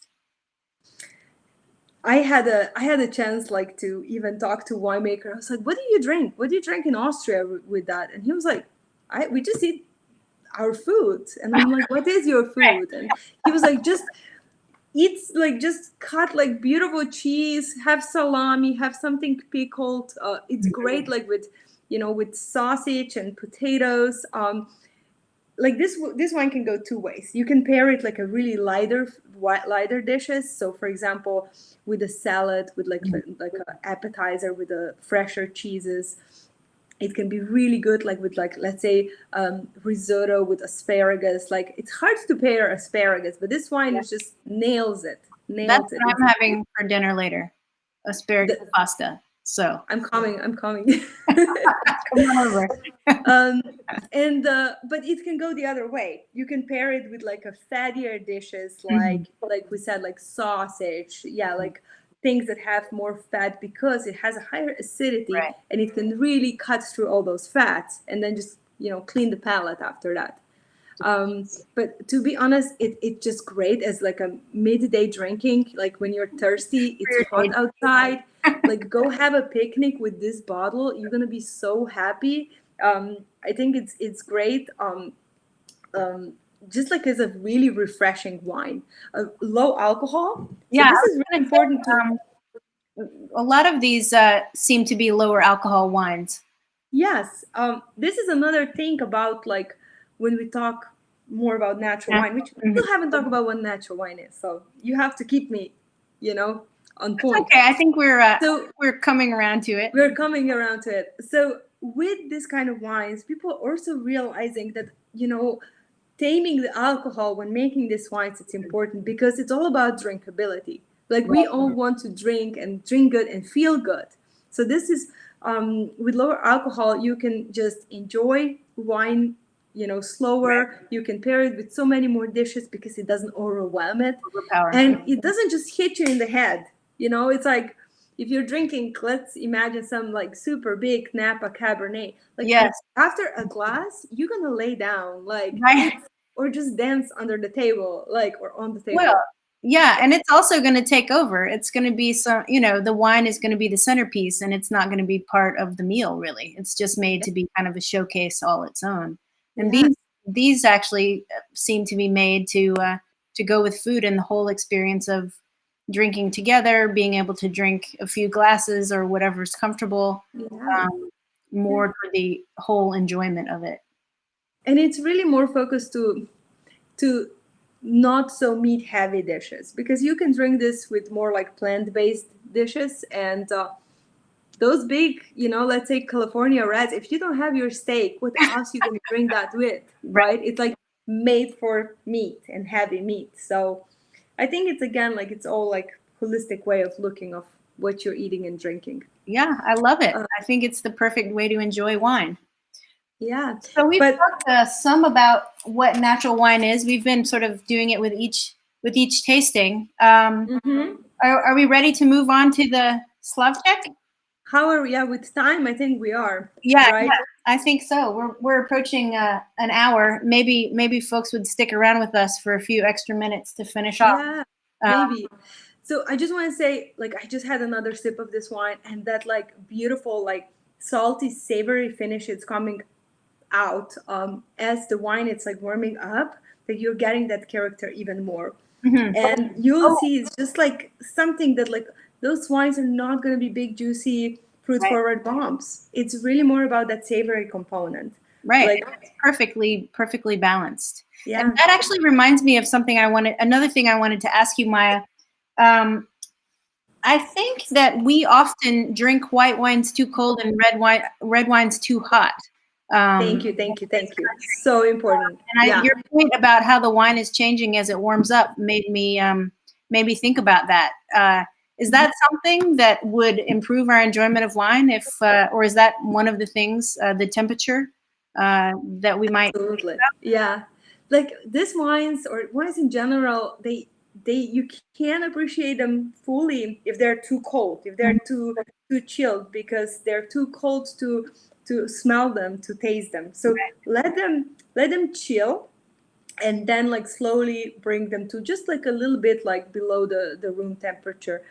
I had a chance like to even talk to winemaker. I was like, "What do you drink? What do you drink in Austria with that?" And he was like, "We just eat our food." And I'm like, "What is your food?" And he was like, "Just eat like just cut like beautiful cheese, have salami, have something pickled. It's great like with with sausage and potatoes." Like this wine can go two ways. You can pair it like a really lighter dishes. So for example, with a salad, with like an appetizer with a fresher cheeses. It can be really good like with like let's say risotto with asparagus. Like it's hard to pair asparagus, but this wine is just nails it.
That's what I'm having for dinner later. Asparagus pasta. So
I'm coming.
come on over.
But it can go the other way. You can pair it with like a fattier dishes, like we said, like sausage, like things that have more fat because it has a higher acidity, and it can really cut through all those fats, and then just clean the palate after that. But to be honest, it's just great as like a midday drinking, like when you're thirsty, it's hot outside, like go have a picnic with this bottle. You're gonna be so happy. I think it's great. Just like as a really refreshing wine, low alcohol. So this is really important to.
A lot of these seem to be lower alcohol wines.
Yes, this is another thing about like when we talk more about natural wine, which we still haven't talked about what natural wine is. So you have to keep me, on point.
Okay, I think we're coming around to it.
We're coming around to it. So with this kind of wines, people are also realizing that taming the alcohol when making these wines, it's important because it's all about drinkability. Like we all want to drink good and feel good. So this is with lower alcohol, you can just enjoy wine, slower. You can pair it with so many more dishes because it doesn't overwhelm it. And it doesn't just hit you in the head. It's like if you're drinking, let's imagine some like super big Napa Cabernet. Like after a glass, you're gonna lay down, like or just dance under the table, like or on the table.
Well, yeah, and it's also going to take over. It's going to be the wine is going to be the centerpiece, and it's not going to be part of the meal. Really, it's just made to be kind of a showcase all its own. And these actually seem to be made to go with food and the whole experience of drinking together, being able to drink a few glasses or whatever's comfortable, more for the whole enjoyment of it.
And it's really more focused to not so meat heavy dishes, because you can drink this with more like plant-based dishes, and those big, let's say California Reds, if you don't have your steak, what else you gonna drink that with, right? It's like made for meat and heavy meat. So I think it's again like it's all like holistic way of looking of what you're eating and drinking.
Yeah, I love it. I think it's the perfect way to enjoy wine.
Yeah.
So we've talked some about what natural wine is. We've been sort of doing it with each tasting. Are we ready to move on to the Slavček?
How are we? Yeah, with time, I think we are.
Yeah,
right?
Yeah, I think so. We're approaching an hour. Maybe folks would stick around with us for a few extra minutes to finish off.
Yeah, maybe. So I just want to say, like, I just had another sip of this wine, and that like beautiful, like salty, savory finish is coming out as the wine it's like warming up, that you're getting that character even more. And you'll see it's just like something that like those wines are not going to be big juicy fruit forward bombs. It's really more about that savory component,
like it's perfectly balanced.
Yeah.
And that actually reminds me of something another thing I wanted to ask you, Maja. I think that we often drink white wines too cold and red wines too hot.
Thank you. So important.
And your point about how the wine is changing as it warms up made me think about that. Is that something that would improve our enjoyment of wine, or is that one of the things, the temperature, that we might?
Absolutely. Yeah, like these wines or wines in general, you can't appreciate them fully if they're too cold, if they're too chilled, because they're too cold to to smell them, to taste them. So let them chill, and then like slowly bring them to just like a little bit like below the room temperature.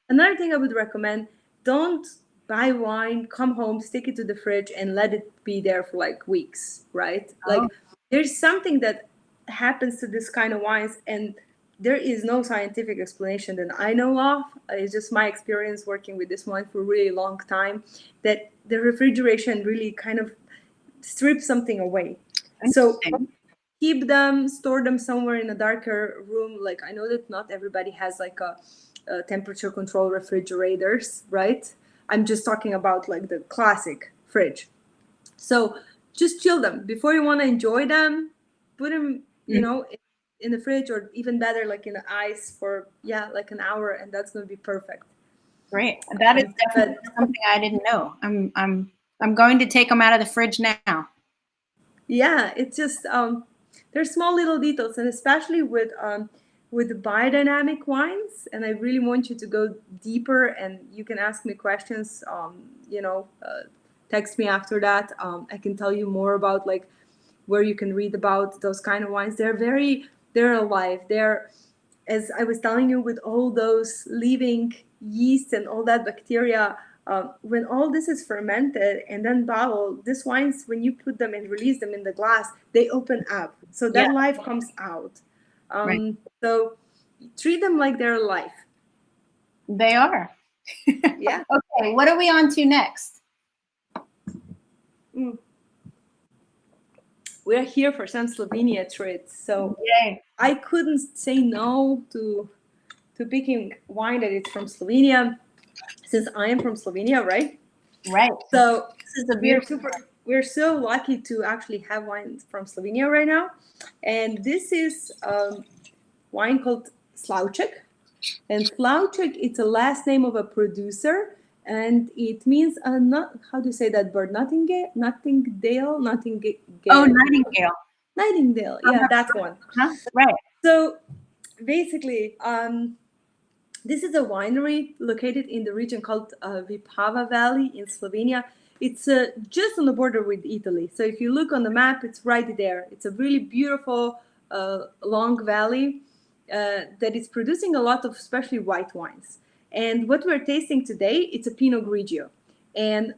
Another thing I would recommend, don't buy wine, come home, stick it to the fridge, and let it be there for like weeks, right? Like there's something that happens to this kind of wines, and there is no scientific explanation that I know of. It's just my experience working with this wine for a really long time, that the refrigeration really kind of strips something away. So keep them, store them somewhere in a darker room. Like I know that not everybody has like a temperature control refrigerators, right? I'm just talking about like the classic fridge. So just chill them before you want to enjoy them. Put them, you know, in the fridge, or even better, like in the ice for like an hour, and that's going to be perfect.
Great. That is definitely something I didn't know. I'm going to take them out of the fridge now.
Yeah, it's just there's small little details, and especially with the biodynamic wines. And I really want you to go deeper, and you can ask me questions. Text me after that. I can tell you more about like where you can read about those kind of wines. They're alive. They're, as I was telling you, with all those living yeast and all that bacteria. When all this is fermented and then bottled, these wines, when you put them and release them in the glass, they open up. So that life comes out. So treat them like they're alive.
They are.
Yeah.
Okay, what are we on to next?
We're here for some Slovenia treats. So
Yay.
I couldn't say no to picking wine that is from Slovenia, since I am from Slovenia, right?
Right.
So
this is a beautiful.
We're so lucky to actually have wine from Slovenia right now, and this is wine called Slavček. And Slavček, it's a last name of a producer, and it means not, how do you say that bird? Nightingale.
Oh, nightingale.
Nightingale. Yeah, that one.
Right.
So basically, this is a winery located in the region called Vipava Valley in Slovenia. It's just on the border with Italy. So if you look on the map, it's right there. It's a really beautiful, long valley that is producing a lot of especially white wines. And what we're tasting today, it's a Pinot Grigio. And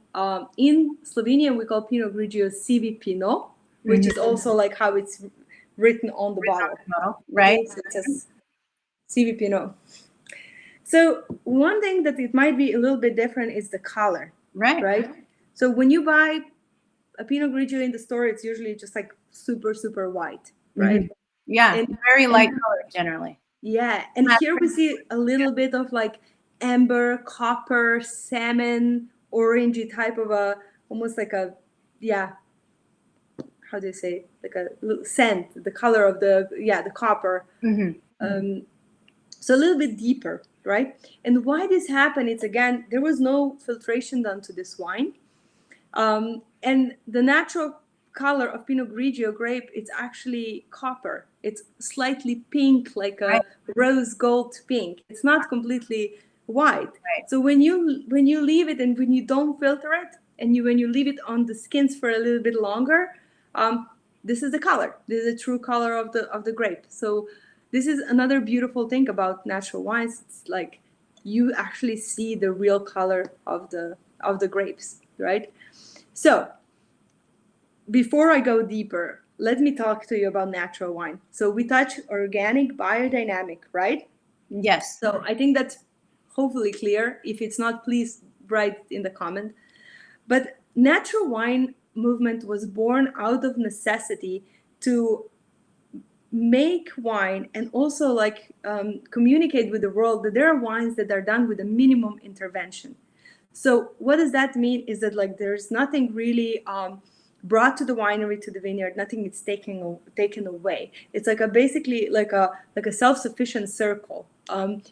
in Slovenia, we call Pinot Grigio CV Pinot, which is also like how it's written on the bottle.
Right.
So it says CV Pinot. So one thing that it might be a little bit different is the color. Right. So when you buy a Pinot Grigio in the store, it's usually just like super, super white, right?
Yeah, and very light color generally.
Yeah, and here we see a little bit of like amber, copper, salmon, orangey type of almost like a, how do you say, like a scent, the color of the copper. So a little bit deeper, right? And why this happened, it's again, there was no filtration done to this wine. And the natural color of Pinot Grigio grape, it's actually copper. It's slightly pink, like a rose gold pink. It's not completely white. So when you leave it and when you don't filter it, and when you leave it on the skins for a little bit longer, this is the color. This is the true color of the grape. So this is another beautiful thing about natural wines. It's like you actually see the real color of the grapes, right? So before I go deeper, let me talk to you about natural wine. So we touch organic, biodynamic, right?
Yes.
So I think that's hopefully clear. If it's not, please write in the comment. But natural wine movement was born out of necessity to make wine and also like communicate with the world that there are wines that are done with a minimum intervention. So what does that mean is that like there's nothing really brought to the winery, to the vineyard, nothing is taken away. It's like basically like a self-sufficient circle.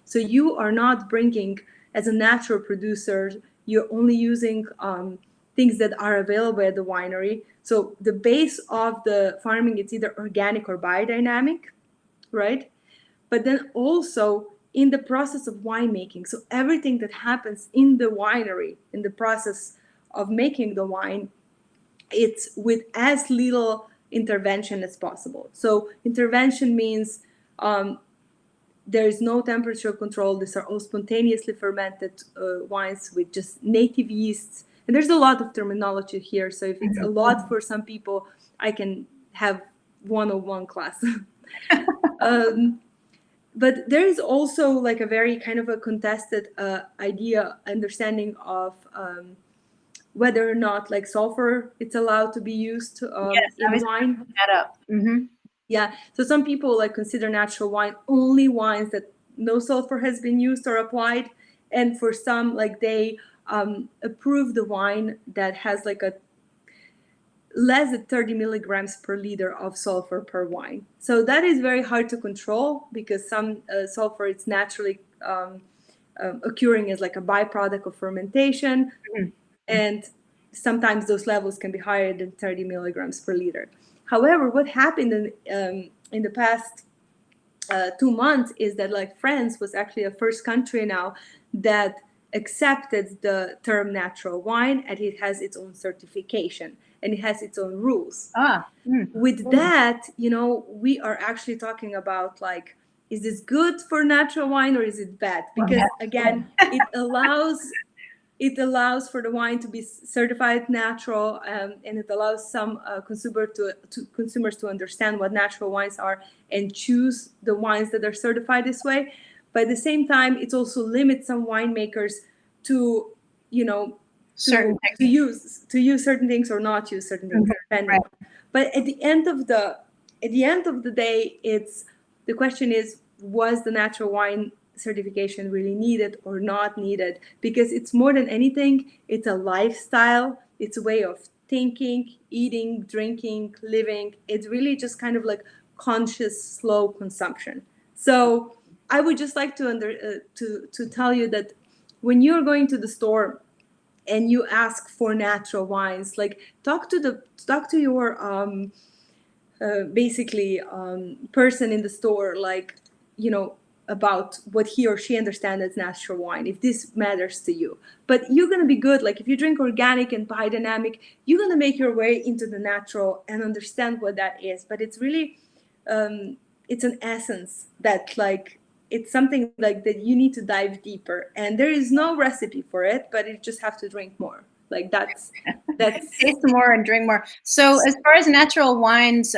So you are not bringing, as a natural producer, you're only using things that are available at the winery. So the base of the farming, it's either organic or biodynamic, right? But then also in the process of winemaking, so everything that happens in the winery, in the process of making the wine, it's with as little intervention as possible. So intervention means there is no temperature control. These are all spontaneously fermented wines with just native yeasts. And there's a lot of terminology here. So if it's a lot for some people, I can have 101 class. But there is also like a very kind of a contested understanding of whether or not like sulfur it's allowed to be used in wine.
That up.
Yeah, so some people like consider natural wine only wines that no sulfur has been used or applied, and for some like they approve the wine that has like a less than 30 milligrams per liter of sulfur per wine. So that is very hard to control because some sulfur it's naturally occurring as like a byproduct of fermentation, and sometimes those levels can be higher than 30 milligrams per liter. However, what happened in the past 2 months is that like France was actually the first country now that accepted the term natural wine, and it has its own certification and it has its own rules. With that, you know, we are actually talking about like, is this good for natural wine or is it bad? Because again, it allows for the wine to be certified natural, and it allows some consumers to understand what natural wines are and choose the wines that are certified this way. But at the same time, it also limits some winemakers to, you know, to use certain things or not use certain things. Right. But at the end of the day, it's the question is, was the natural wine certification really needed or not needed? Because it's more than anything, it's a lifestyle, it's a way of thinking, eating, drinking, living. It's really just kind of like conscious, slow consumption. So I would just like to tell you that when you're going to the store and you ask for natural wines, like talk to your person in the store, like, you know, about what he or she understands as natural wine, if this matters to you. But you're going to be good. Like if you drink organic and biodynamic, you're going to make your way into the natural and understand what that is. But it's really, it's an essence that like, it's something like that you need to dive deeper. And there is no recipe for it, but you just have to drink more. Like that's
taste more and drink more. So as far as natural wines,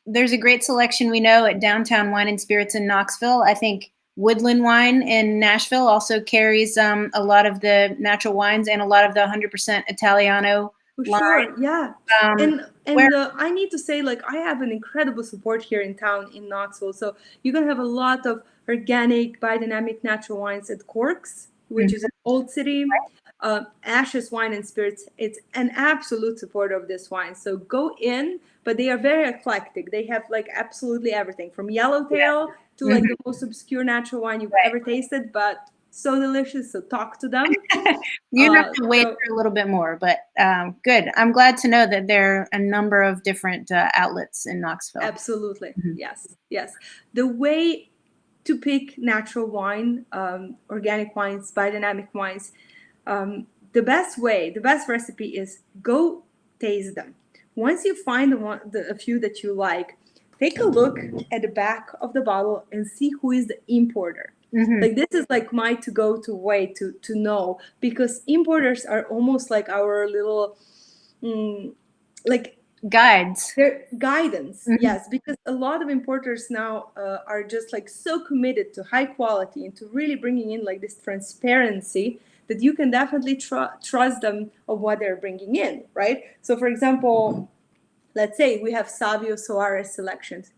there's a great selection we know at Downtown Wine and Spirits in Knoxville. I think Woodland Wine in Nashville also carries a lot of the natural wines and a lot of the 100% Italiano line.
Sure, yeah. I need to say, like, I have an incredible support here in town in Knoxville. So you're going to have a lot of organic, biodynamic natural wines at Corks, which is an old city. Ashes Wine and Spirits, it's an absolute supporter of this wine. So go in, but they are very eclectic. They have like absolutely everything from yellowtail to like the most obscure natural wine you've ever tasted, but so delicious. So talk to them.
You have to wait for a little bit more, but good. I'm glad to know that there are a number of different outlets in Knoxville.
Absolutely. Yes. The way to pick natural wine, organic wines, biodynamic wines, the best recipe is go taste them. Once you find a few that you like, take a look at the back of the bottle and see who is the importer. Like this is like my to-go-to way to know, because importers are almost like our little like
guides.
They're guidance. Yes, because a lot of importers now are just like so committed to high quality and to really bringing in like this transparency that you can definitely trust them of what they're bringing in, right? So for example, let's say we have Savio Soares selections.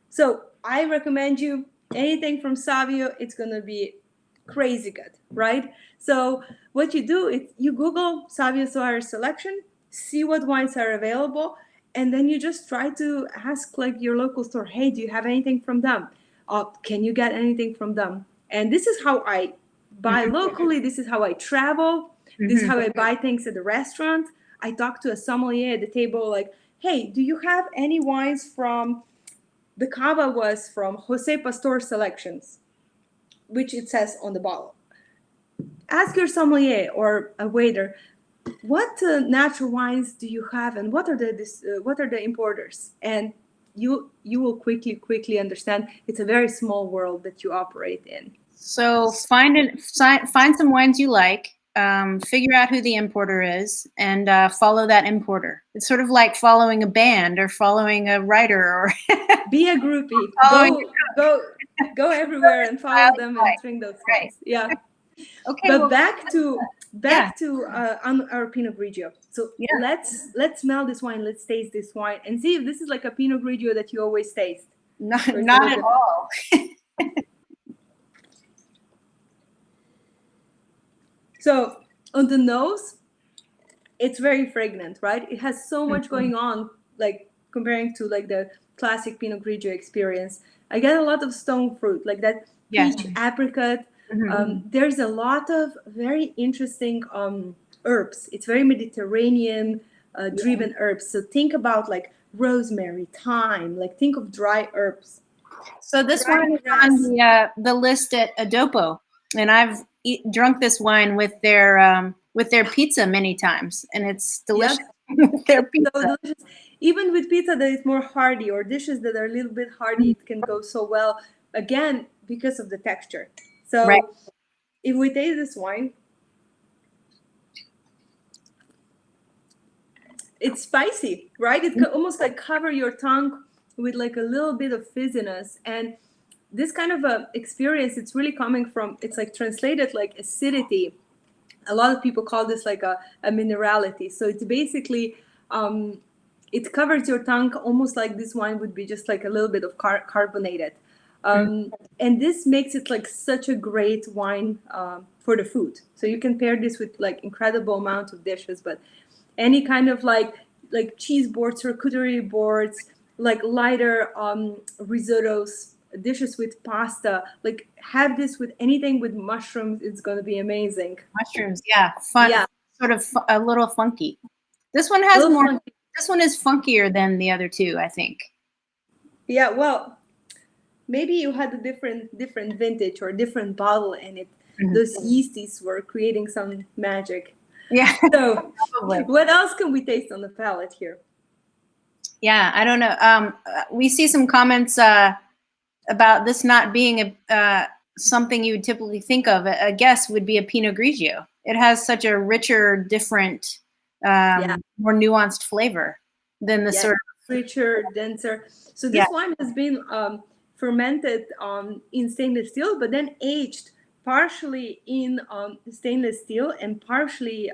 So I recommend you anything from Savio, it's going to be crazy good, right? So what you do is you Google Savio Soares selection, see what wines are available, and then you just try to ask like your local store, hey, do you have anything from them? Can you get anything from them? And this is how I buy locally. This is how I travel. This is how I buy things at the restaurant. I talk to a sommelier at the table like, hey, do you have any wines from, the cava was from Jose Pastor Selections, which it says on the bottle. Ask your sommelier or a waiter, what natural wines do you have, and what are the importers? And you will quickly understand it's a very small world that you operate in.
So find some wines you like, figure out who the importer is, and follow that importer. It's sort of like following a band or following a writer, or
be a groupie. Go everywhere and follow them and drink those wines. Yeah.
Okay.
But
Well,
back to our Pinot Grigio. So let's smell this wine. Let's taste this wine and see if this is like a Pinot Grigio that you always taste.
Not at all.
So on the nose, it's very fragrant, right? It has so much going on, like comparing to like the classic Pinot Grigio experience. I get a lot of stone fruit, like that peach apricot. There's a lot of very interesting herbs. It's very Mediterranean driven herbs. So think about like rosemary, thyme, like think of dry herbs.
So this wine is on the list at Adopo, and I've drunk this wine with their pizza many times, and it's delicious. With their pizza.
So delicious. Even with pizza that is more hearty, or dishes that are a little bit hearty, it can go so well. Again, because of the texture. So if we taste this wine, it's spicy, right? It can almost like cover your tongue with like a little bit of fizziness. And this kind of a experience, it's really coming from, it's like translated like acidity. A lot of people call this like a minerality. So it's basically, it covers your tongue almost like this wine would be just like a little bit of carbonated. And this makes it like such a great wine for the food. So you can pair this with like incredible amount of dishes, but any kind of like cheese boards, charcuterie boards, like lighter risottos, dishes with pasta, like have this with anything with mushrooms. It's going to be amazing.
Mushrooms, fun, sort of a little funky. This one has more. Funky. This one is funkier than the other two, I think.
Yeah, well, maybe you had a different vintage or different bottle, and those yeasties were creating some magic.
Yeah.
So, what else can we taste on the palate here?
Yeah, I don't know. We see some comments about this not being something you would typically think of. A guess would be a Pinot Grigio. It has such a richer, different, more nuanced flavor than the sort of
richer, denser. So this wine has been fermented in stainless steel, but then aged partially in stainless steel and partially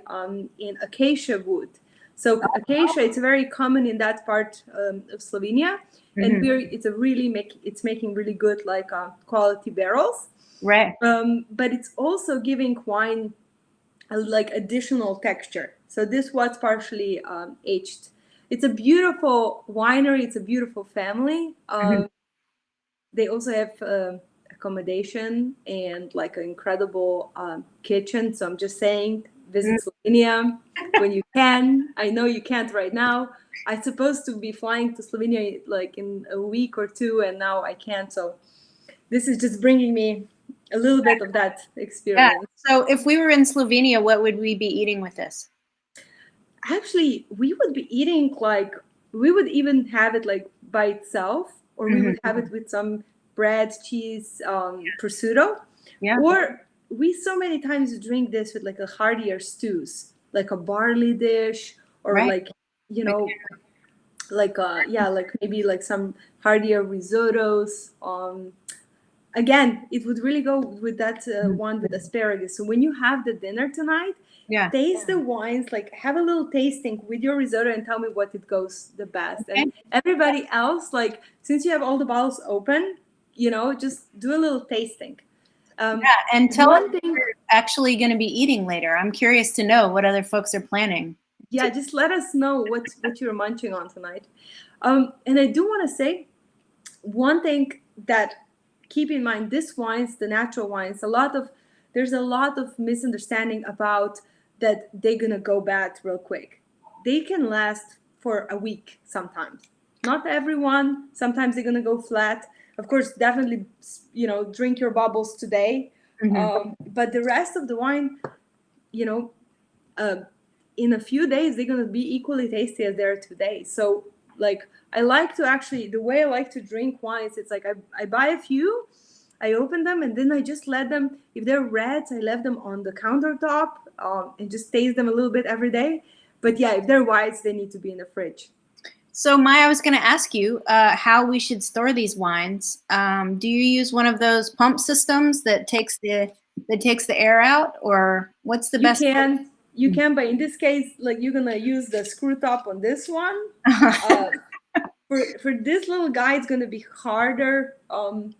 in acacia wood. So acacia, it's very common in that part of Slovenia, and it's making really good like quality barrels.
Right.
But it's also giving wine like additional texture. So this was partially aged. It's a beautiful winery. It's a beautiful family. They also have accommodation and like an incredible kitchen. So I'm just saying, visit Slovenia when you can. I know you can't right now. I'm supposed to be flying to Slovenia like in a week or two, and now I can't. So this is just bringing me a little bit of that experience.
Yeah. So if we were in Slovenia, what would we be eating with this?
Actually, we would be eating like, we would even have it like by itself, or we would have it with some bread, cheese, prosciutto. Yeah. Or we so many times drink this with like a heartier stews, like a barley dish, or like, you know, like like maybe like some heartier risottos. Again, it would really go with that one with asparagus. So when you have the dinner tonight, taste the wines, like have a little tasting with your risotto and tell me what it goes the best. And everybody else, like since you have all the bottles open, you know, just do a little tasting.
And tell us what you're actually going to be eating later. I'm curious to know what other folks are planning.
Yeah, just let us know what you're munching on tonight. And I do want to say one thing that keep in mind, this wines, the natural wines, there's a lot of misunderstanding about that they're gonna go bad real quick. They can last for a week sometimes. Not everyone. Sometimes they're gonna go flat. Of course, definitely, you know, drink your bubbles today. But the rest of the wine, you know, in a few days, they're going to be equally tasty as they are today. So like, I like to actually, the way I like to drink wines, it's like I buy a few, I open them, and then I just let them, if they're reds, I left them on the countertop and just taste them a little bit every day. But yeah, if they're whites, they need to be in the fridge.
So Maya, I was going to ask you how we should store these wines. Do you use one of those pump systems that takes the air out, or what's the best?
You can, but in this case, like, you're gonna use the screw top on this one. For this little guy, it's gonna be harder. I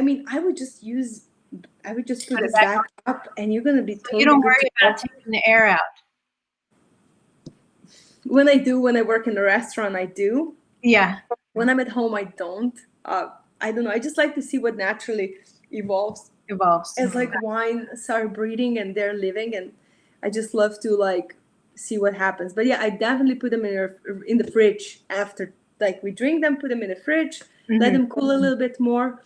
mean, I would just put it back up, and you're gonna be totally.
You don't worry about taking the air out.
When I work in a restaurant, I do.
Yeah.
When I'm at home, I don't. I don't know. I just like to see what naturally evolves. As like wine start breeding and they're living, and I just love to like see what happens. But yeah, I definitely put them in the fridge after, like, we drink them, put them in the fridge, let them cool a little bit more.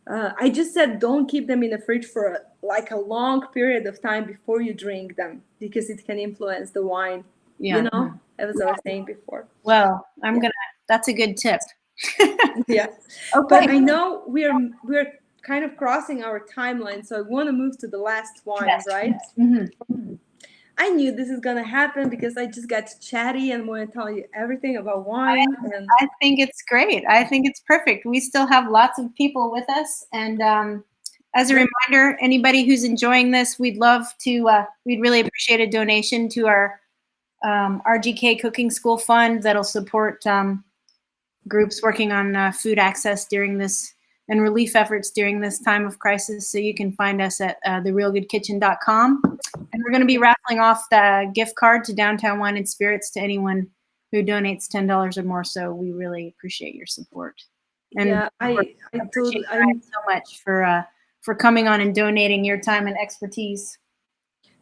I just said don't keep them in the fridge for a long period of time before you drink them, because it can influence the wine.
Yeah.
You know, as I was saying before.
Well, that's a good tip.
Yeah.
Okay.
But I know we're kind of crossing our timeline, so I want to move to the last one, right?
Mm-hmm.
I knew this is gonna happen because I just got chatty and want to tell you everything about wine. And
I think it's great. I think it's perfect. We still have lots of people with us, and as a reminder, anybody who's enjoying this, we'd really appreciate a donation to our RGK Cooking School Fund that'll support groups working on food access during this and relief efforts during this time of crisis. So you can find us at therealgoodkitchen.com. And we're going to be raffling off the gift card to Downtown Wine and Spirits to anyone who donates $10 or more. So we really appreciate your support. And
yeah, I
appreciate you
totally
so much for coming on and donating your time and expertise.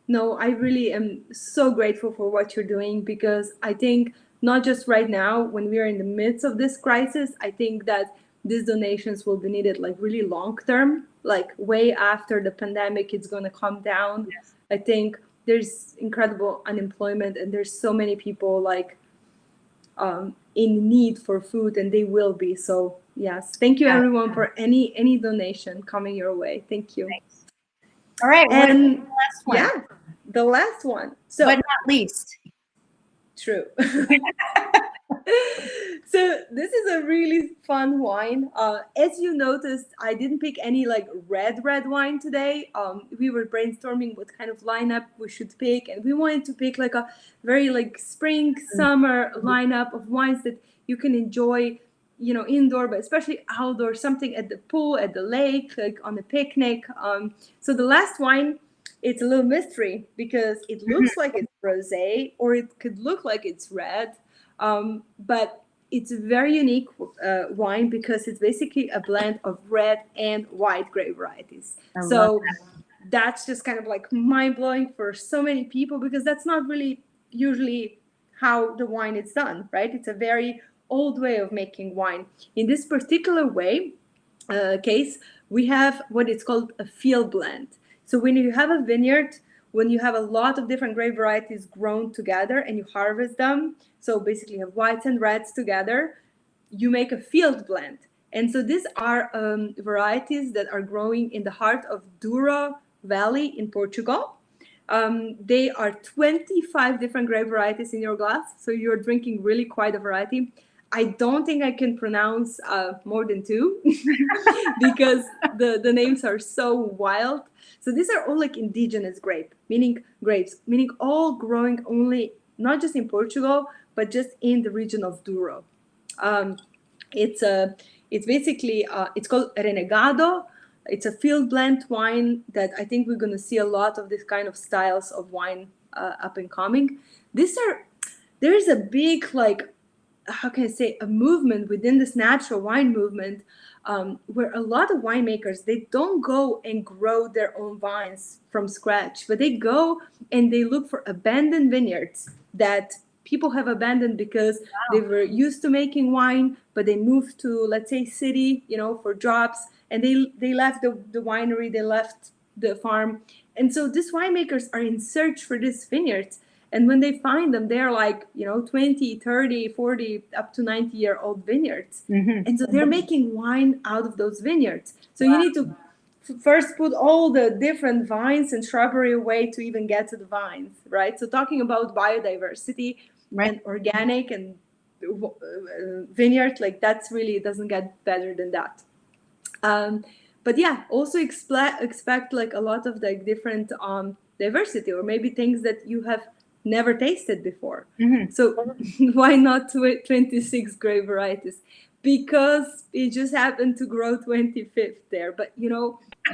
No, I really am so grateful for what you're doing, because I think not just right now when we are in the midst of this crisis, I think that these donations will be needed like really long term, like way after the pandemic it's going to come down.
Yes.
I think there's incredible unemployment, and there's so many people like in need for food, and they will be. So yes, thank you everyone for any donation coming your way. Thank you.
Thanks. All right,
and
the last one?
Yeah, the last one. So,
but not least.
True. So this is a really fun wine. As you noticed, I didn't pick any like red wine today. We were brainstorming what kind of lineup we should pick, and we wanted to pick like a very like spring, summer lineup of wines that you can enjoy, you know, indoor, but especially outdoor, something at the pool, at the lake, like on a picnic. So the last wine, it's a little mystery because it looks like it's rosé, or it could look like it's red. But it's a very unique wine because it's basically a blend of red and white grape varieties. So that's just kind of like mind-blowing for so many people, because that's not really usually how the wine is done, right? It's a very old way of making wine. In this particular case, we have what is called a field blend. So when you have a vineyard, when you have a lot of different grape varieties grown together and you harvest them, so basically you have whites and reds together, you make a field blend. And so these are varieties that are growing in the heart of Douro Valley in Portugal. They are 25 different grape varieties in your glass, so you're drinking really quite a variety. I don't think I can pronounce more than 2 because the names are so wild. So these are all like indigenous grapes, meaning all growing only, not just in Portugal, but just in the region of Douro. It's basically, it's called Renegado. It's a field blend wine that I think we're going to see a lot of this kind of styles of wine up and coming. There is a big, like, how can I say, a movement within this natural wine movement, where a lot of winemakers, they don't go and grow their own vines from scratch, but they go and they look for abandoned vineyards that people have abandoned because they were used to making wine, but they moved to, let's say, city, you know, for jobs, and they left the winery, they left the farm, And so these winemakers are in search for these vineyards. And when they find them, they're like, 20, 30, 40, up to 90-year-old vineyards.
Mm-hmm.
And so they're making wine out of those vineyards. So you need to first put all the different vines and shrubbery away to even get to the vines, right? So talking about biodiversity and organic and vineyard, like that's really, it doesn't get better than that. But yeah, also expect like a lot of like different diversity, or maybe things that you have never tasted before.
Mm-hmm.
So why not 26 grape varieties? Because it just happened to grow 25th there. But you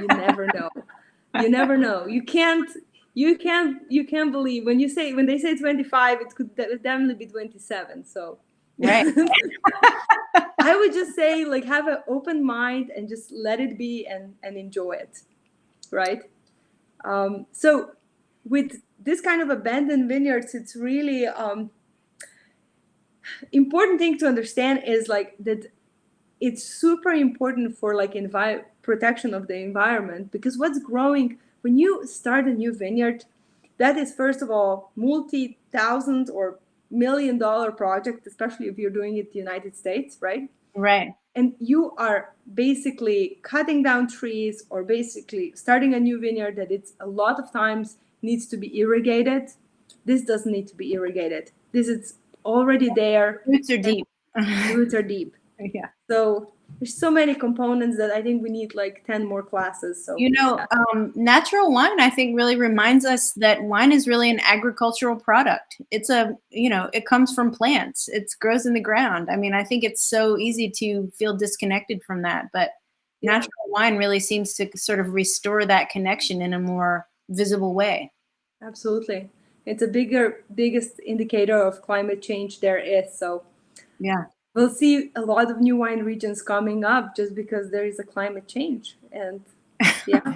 never know. You never know. You can't believe when they say 25, it could definitely be 27. So
right.
I would just say, like, have an open mind and just let it be and enjoy it, right? So with this kind of abandoned vineyards, it's really important thing to understand is like that it's super important for like protection of the environment, because what's growing when you start a new vineyard, that is first of all multi-thousand or $1 million project, especially if you're doing it in the United States, right?
Right.
And you are basically cutting down trees or basically starting a new vineyard that it's a lot of times needs to be irrigated. This doesn't need to be irrigated. This is already there.
Roots are deep.
Roots are deep.
Yeah.
So there's so many components that I think we need like 10 more classes. So
natural wine, I think, really reminds us that wine is really an agricultural product. It's it comes from plants. It grows in the ground. I mean, I think it's so easy to feel disconnected from that, but natural wine really seems to sort of restore that connection in a more visible way.
Absolutely. It's a biggest indicator of climate change there is. So
yeah.
We'll see a lot of new wine regions coming up just because there is a climate change. And yeah,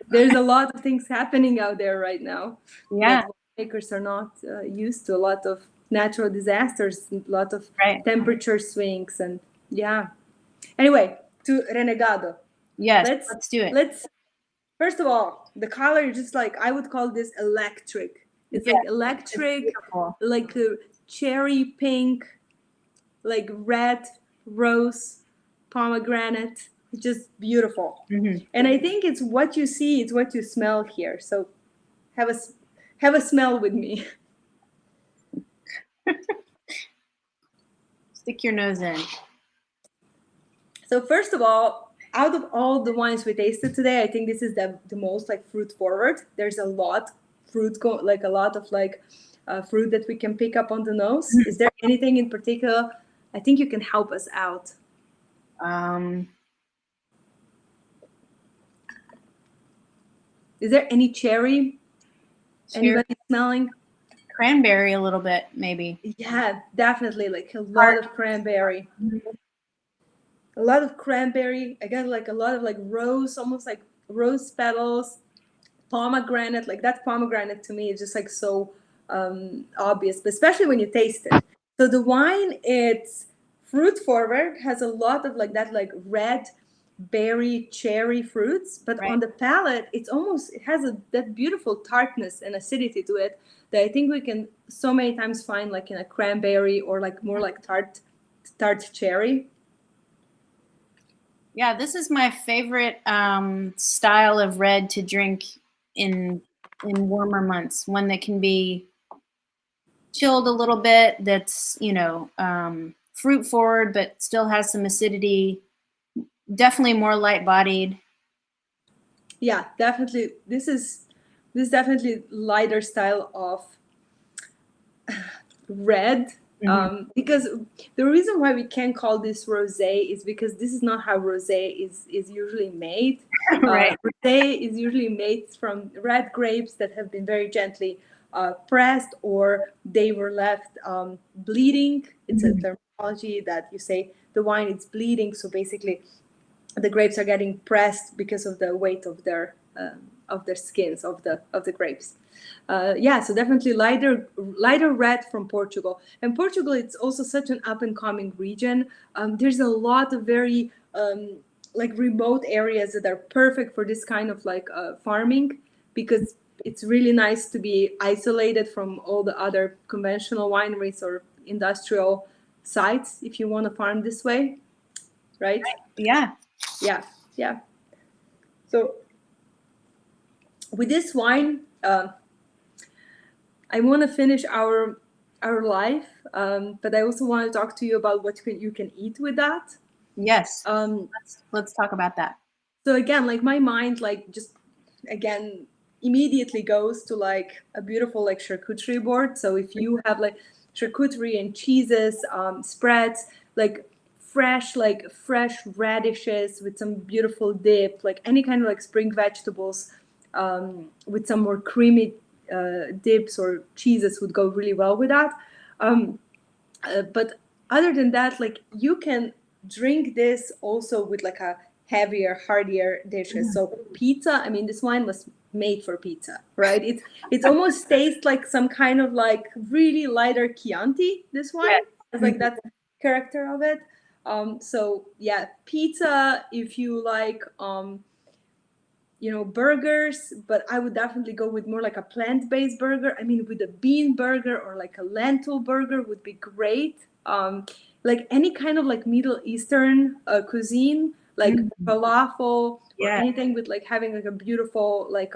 there's a lot of things happening out there right now.
Yeah.
Makers are not used to a lot of natural disasters, a lot of temperature swings. And yeah. Anyway, to Renegado.
Yes, let's do it.
First of all, the color is just like, I would call this electric. It's like electric, like a cherry pink, like red, rose, pomegranate. It's just beautiful.
Mm-hmm.
And I think it's what you see, it's what you smell here. So have a smell with me.
Stick your nose in.
So first of all, out of all the wines we tasted today, I think this is the most like fruit forward. There's a lot fruit fruit that we can pick up on the nose. Mm-hmm. Is there anything in particular? I think you can help us out. Is there any cherry? Anybody smelling?
Cranberry a little bit, maybe.
Yeah, definitely. Like a lot of cranberry. Mm-hmm. A lot of cranberry. Again, like a lot of like rose, almost like rose petals. Pomegranate, like that pomegranate to me is just like so obvious, but especially when you taste it. So the wine, it's fruit forward, has a lot of like that, like red berry cherry fruits, but on the palate, it has that beautiful tartness and acidity to it that I think we can so many times find like in a cranberry or like more like tart cherry.
Yeah, this is my favorite style of red to drink in warmer months, one that can be chilled a little bit, that's fruit forward but still has some acidity, definitely more light bodied.
Yeah, definitely. This is definitely lighter style of red. Mm-hmm. Because the reason why we can't call this rosé is because this is not how rosé is usually made. Rosé is usually made from red grapes that have been very gently pressed, or they were left bleeding. It's a terminology that you say the wine is bleeding. So basically, the grapes are getting pressed because of the weight of their skins of the grapes. So definitely lighter red from Portugal. And Portugal, it's also such an up and coming region. There's a lot of very like remote areas that are perfect for this kind of like farming. because it's really nice to be isolated from all the other conventional wineries or industrial sites if you want to farm this way, right?
Yeah.
Yeah. So with this wine, I want to finish our life, but I also want to talk to you about what you can eat with that.
Yes. Let's talk about that.
So again, like my mind, like just again immediately goes to like a beautiful like charcuterie board. So if you have like charcuterie and cheeses, spreads, like fresh radishes with some beautiful dip, like any kind of like spring vegetables, with some more creamy dips or cheeses would go really well with that. But other than that, like you can drink this also with like a heavier, heartier dishes. So pizza, I mean, this wine was made for pizza, right? It's almost tastes like some kind of like really lighter Chianti, this wine. It's like that character of it. So yeah, pizza, if you like, burgers, but I would definitely go with more like a plant-based burger. I mean, with a bean burger or like a lentil burger would be great. Like any kind of like Middle Eastern cuisine, like falafel or anything with like having like a beautiful like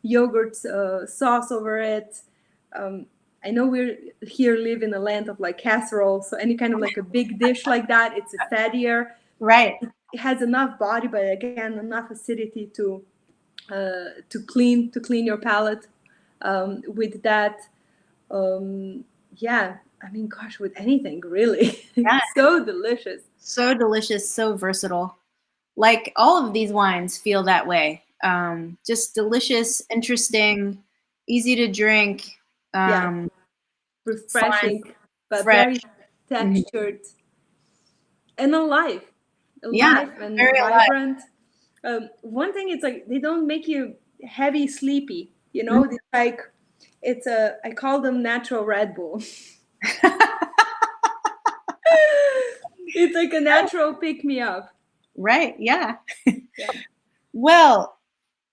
yogurt sauce over it. I know we're here live in a land of like casserole, so any kind of like a big dish like that, it's a fattier.
Right.
It has enough body, but again, enough acidity to clean your palate. With that, yeah, I mean, gosh, with anything really.
Yeah.
So delicious.
So delicious, so versatile. Like all of these wines feel that way. Just delicious, interesting, easy to drink.
Refreshing,
fun,
but
fresh.
very textured and alive
Yeah,
and
very alive.
vibrant. One thing, it's like they don't make you heavy, sleepy. It's like I call them natural Red Bull. It's like a natural pick me up.
Right. Yeah. Well,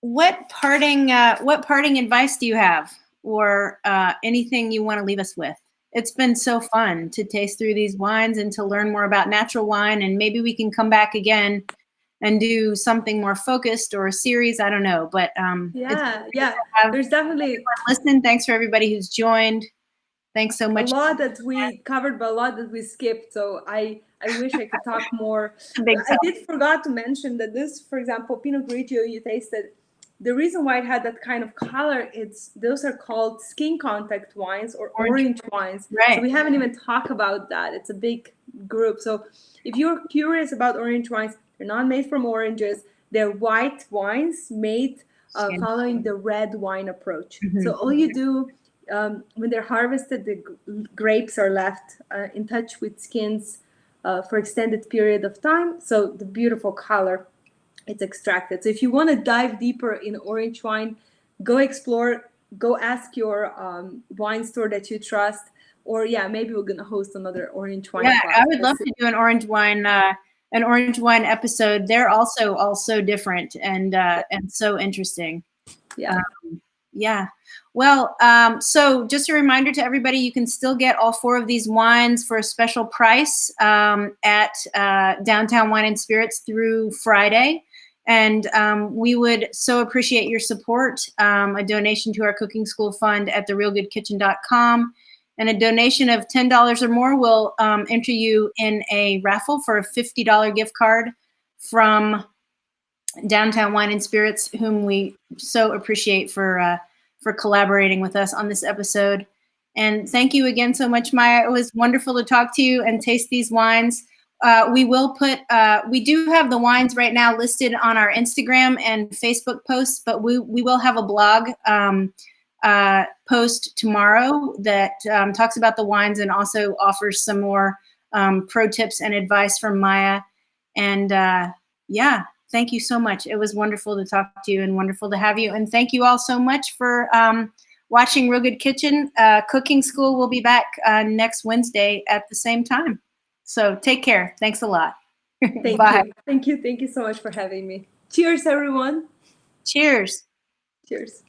what parting advice do you have, or anything you want to leave us with? It's been so fun to taste through these wines and to learn more about natural wine, and maybe we can come back again and do something more focused or a series. I don't know, but
There's definitely
listen. Thanks for everybody who's joined. Thanks so much.
A lot that we covered, but a lot that we skipped. So I wish I could talk more. I did forgot to mention that this, for example, Pinot Grigio you tasted, the reason why it had that kind of color, those are called skin contact wines or orange wines.
Right.
So we haven't even talked about that. It's a big group. So if you're curious about orange wines, they're not made from oranges. They're white wines made following the red wine approach. So all you do, when they're harvested, the grapes are left in touch with skins for extended period of time. So the beautiful color, it's extracted. So if you want to dive deeper in orange wine, go explore, go ask your wine store that you trust, or maybe we're gonna host another orange wine.
Yeah, I would love to do an orange wine episode. They're also so different and so interesting. Yeah. Well, so just a reminder to everybody, you can still get all 4 of these wines for a special price at Downtown Wine and Spirits through Friday. And we would so appreciate your support, a donation to our cooking school fund at therealgoodkitchen.com. And a donation of $10 or more will enter you in a raffle for a $50 gift card from Downtown Wine and Spirits, whom we so appreciate for collaborating with us on this episode. And thank you again so much, Maja. It was wonderful to talk to you and taste these wines. We do have the wines right now listed on our Instagram and Facebook posts, but we will have a blog post tomorrow that talks about the wines and also offers some more pro tips and advice from Maja. And thank you so much. It was wonderful to talk to you and wonderful to have you. And thank you all so much for watching Real Good Kitchen. Cooking School will be back next Wednesday at the same time. So take care. Thanks a lot.
Bye. Thank you. Thank you so much for having me. Cheers, everyone.
Cheers.
Cheers.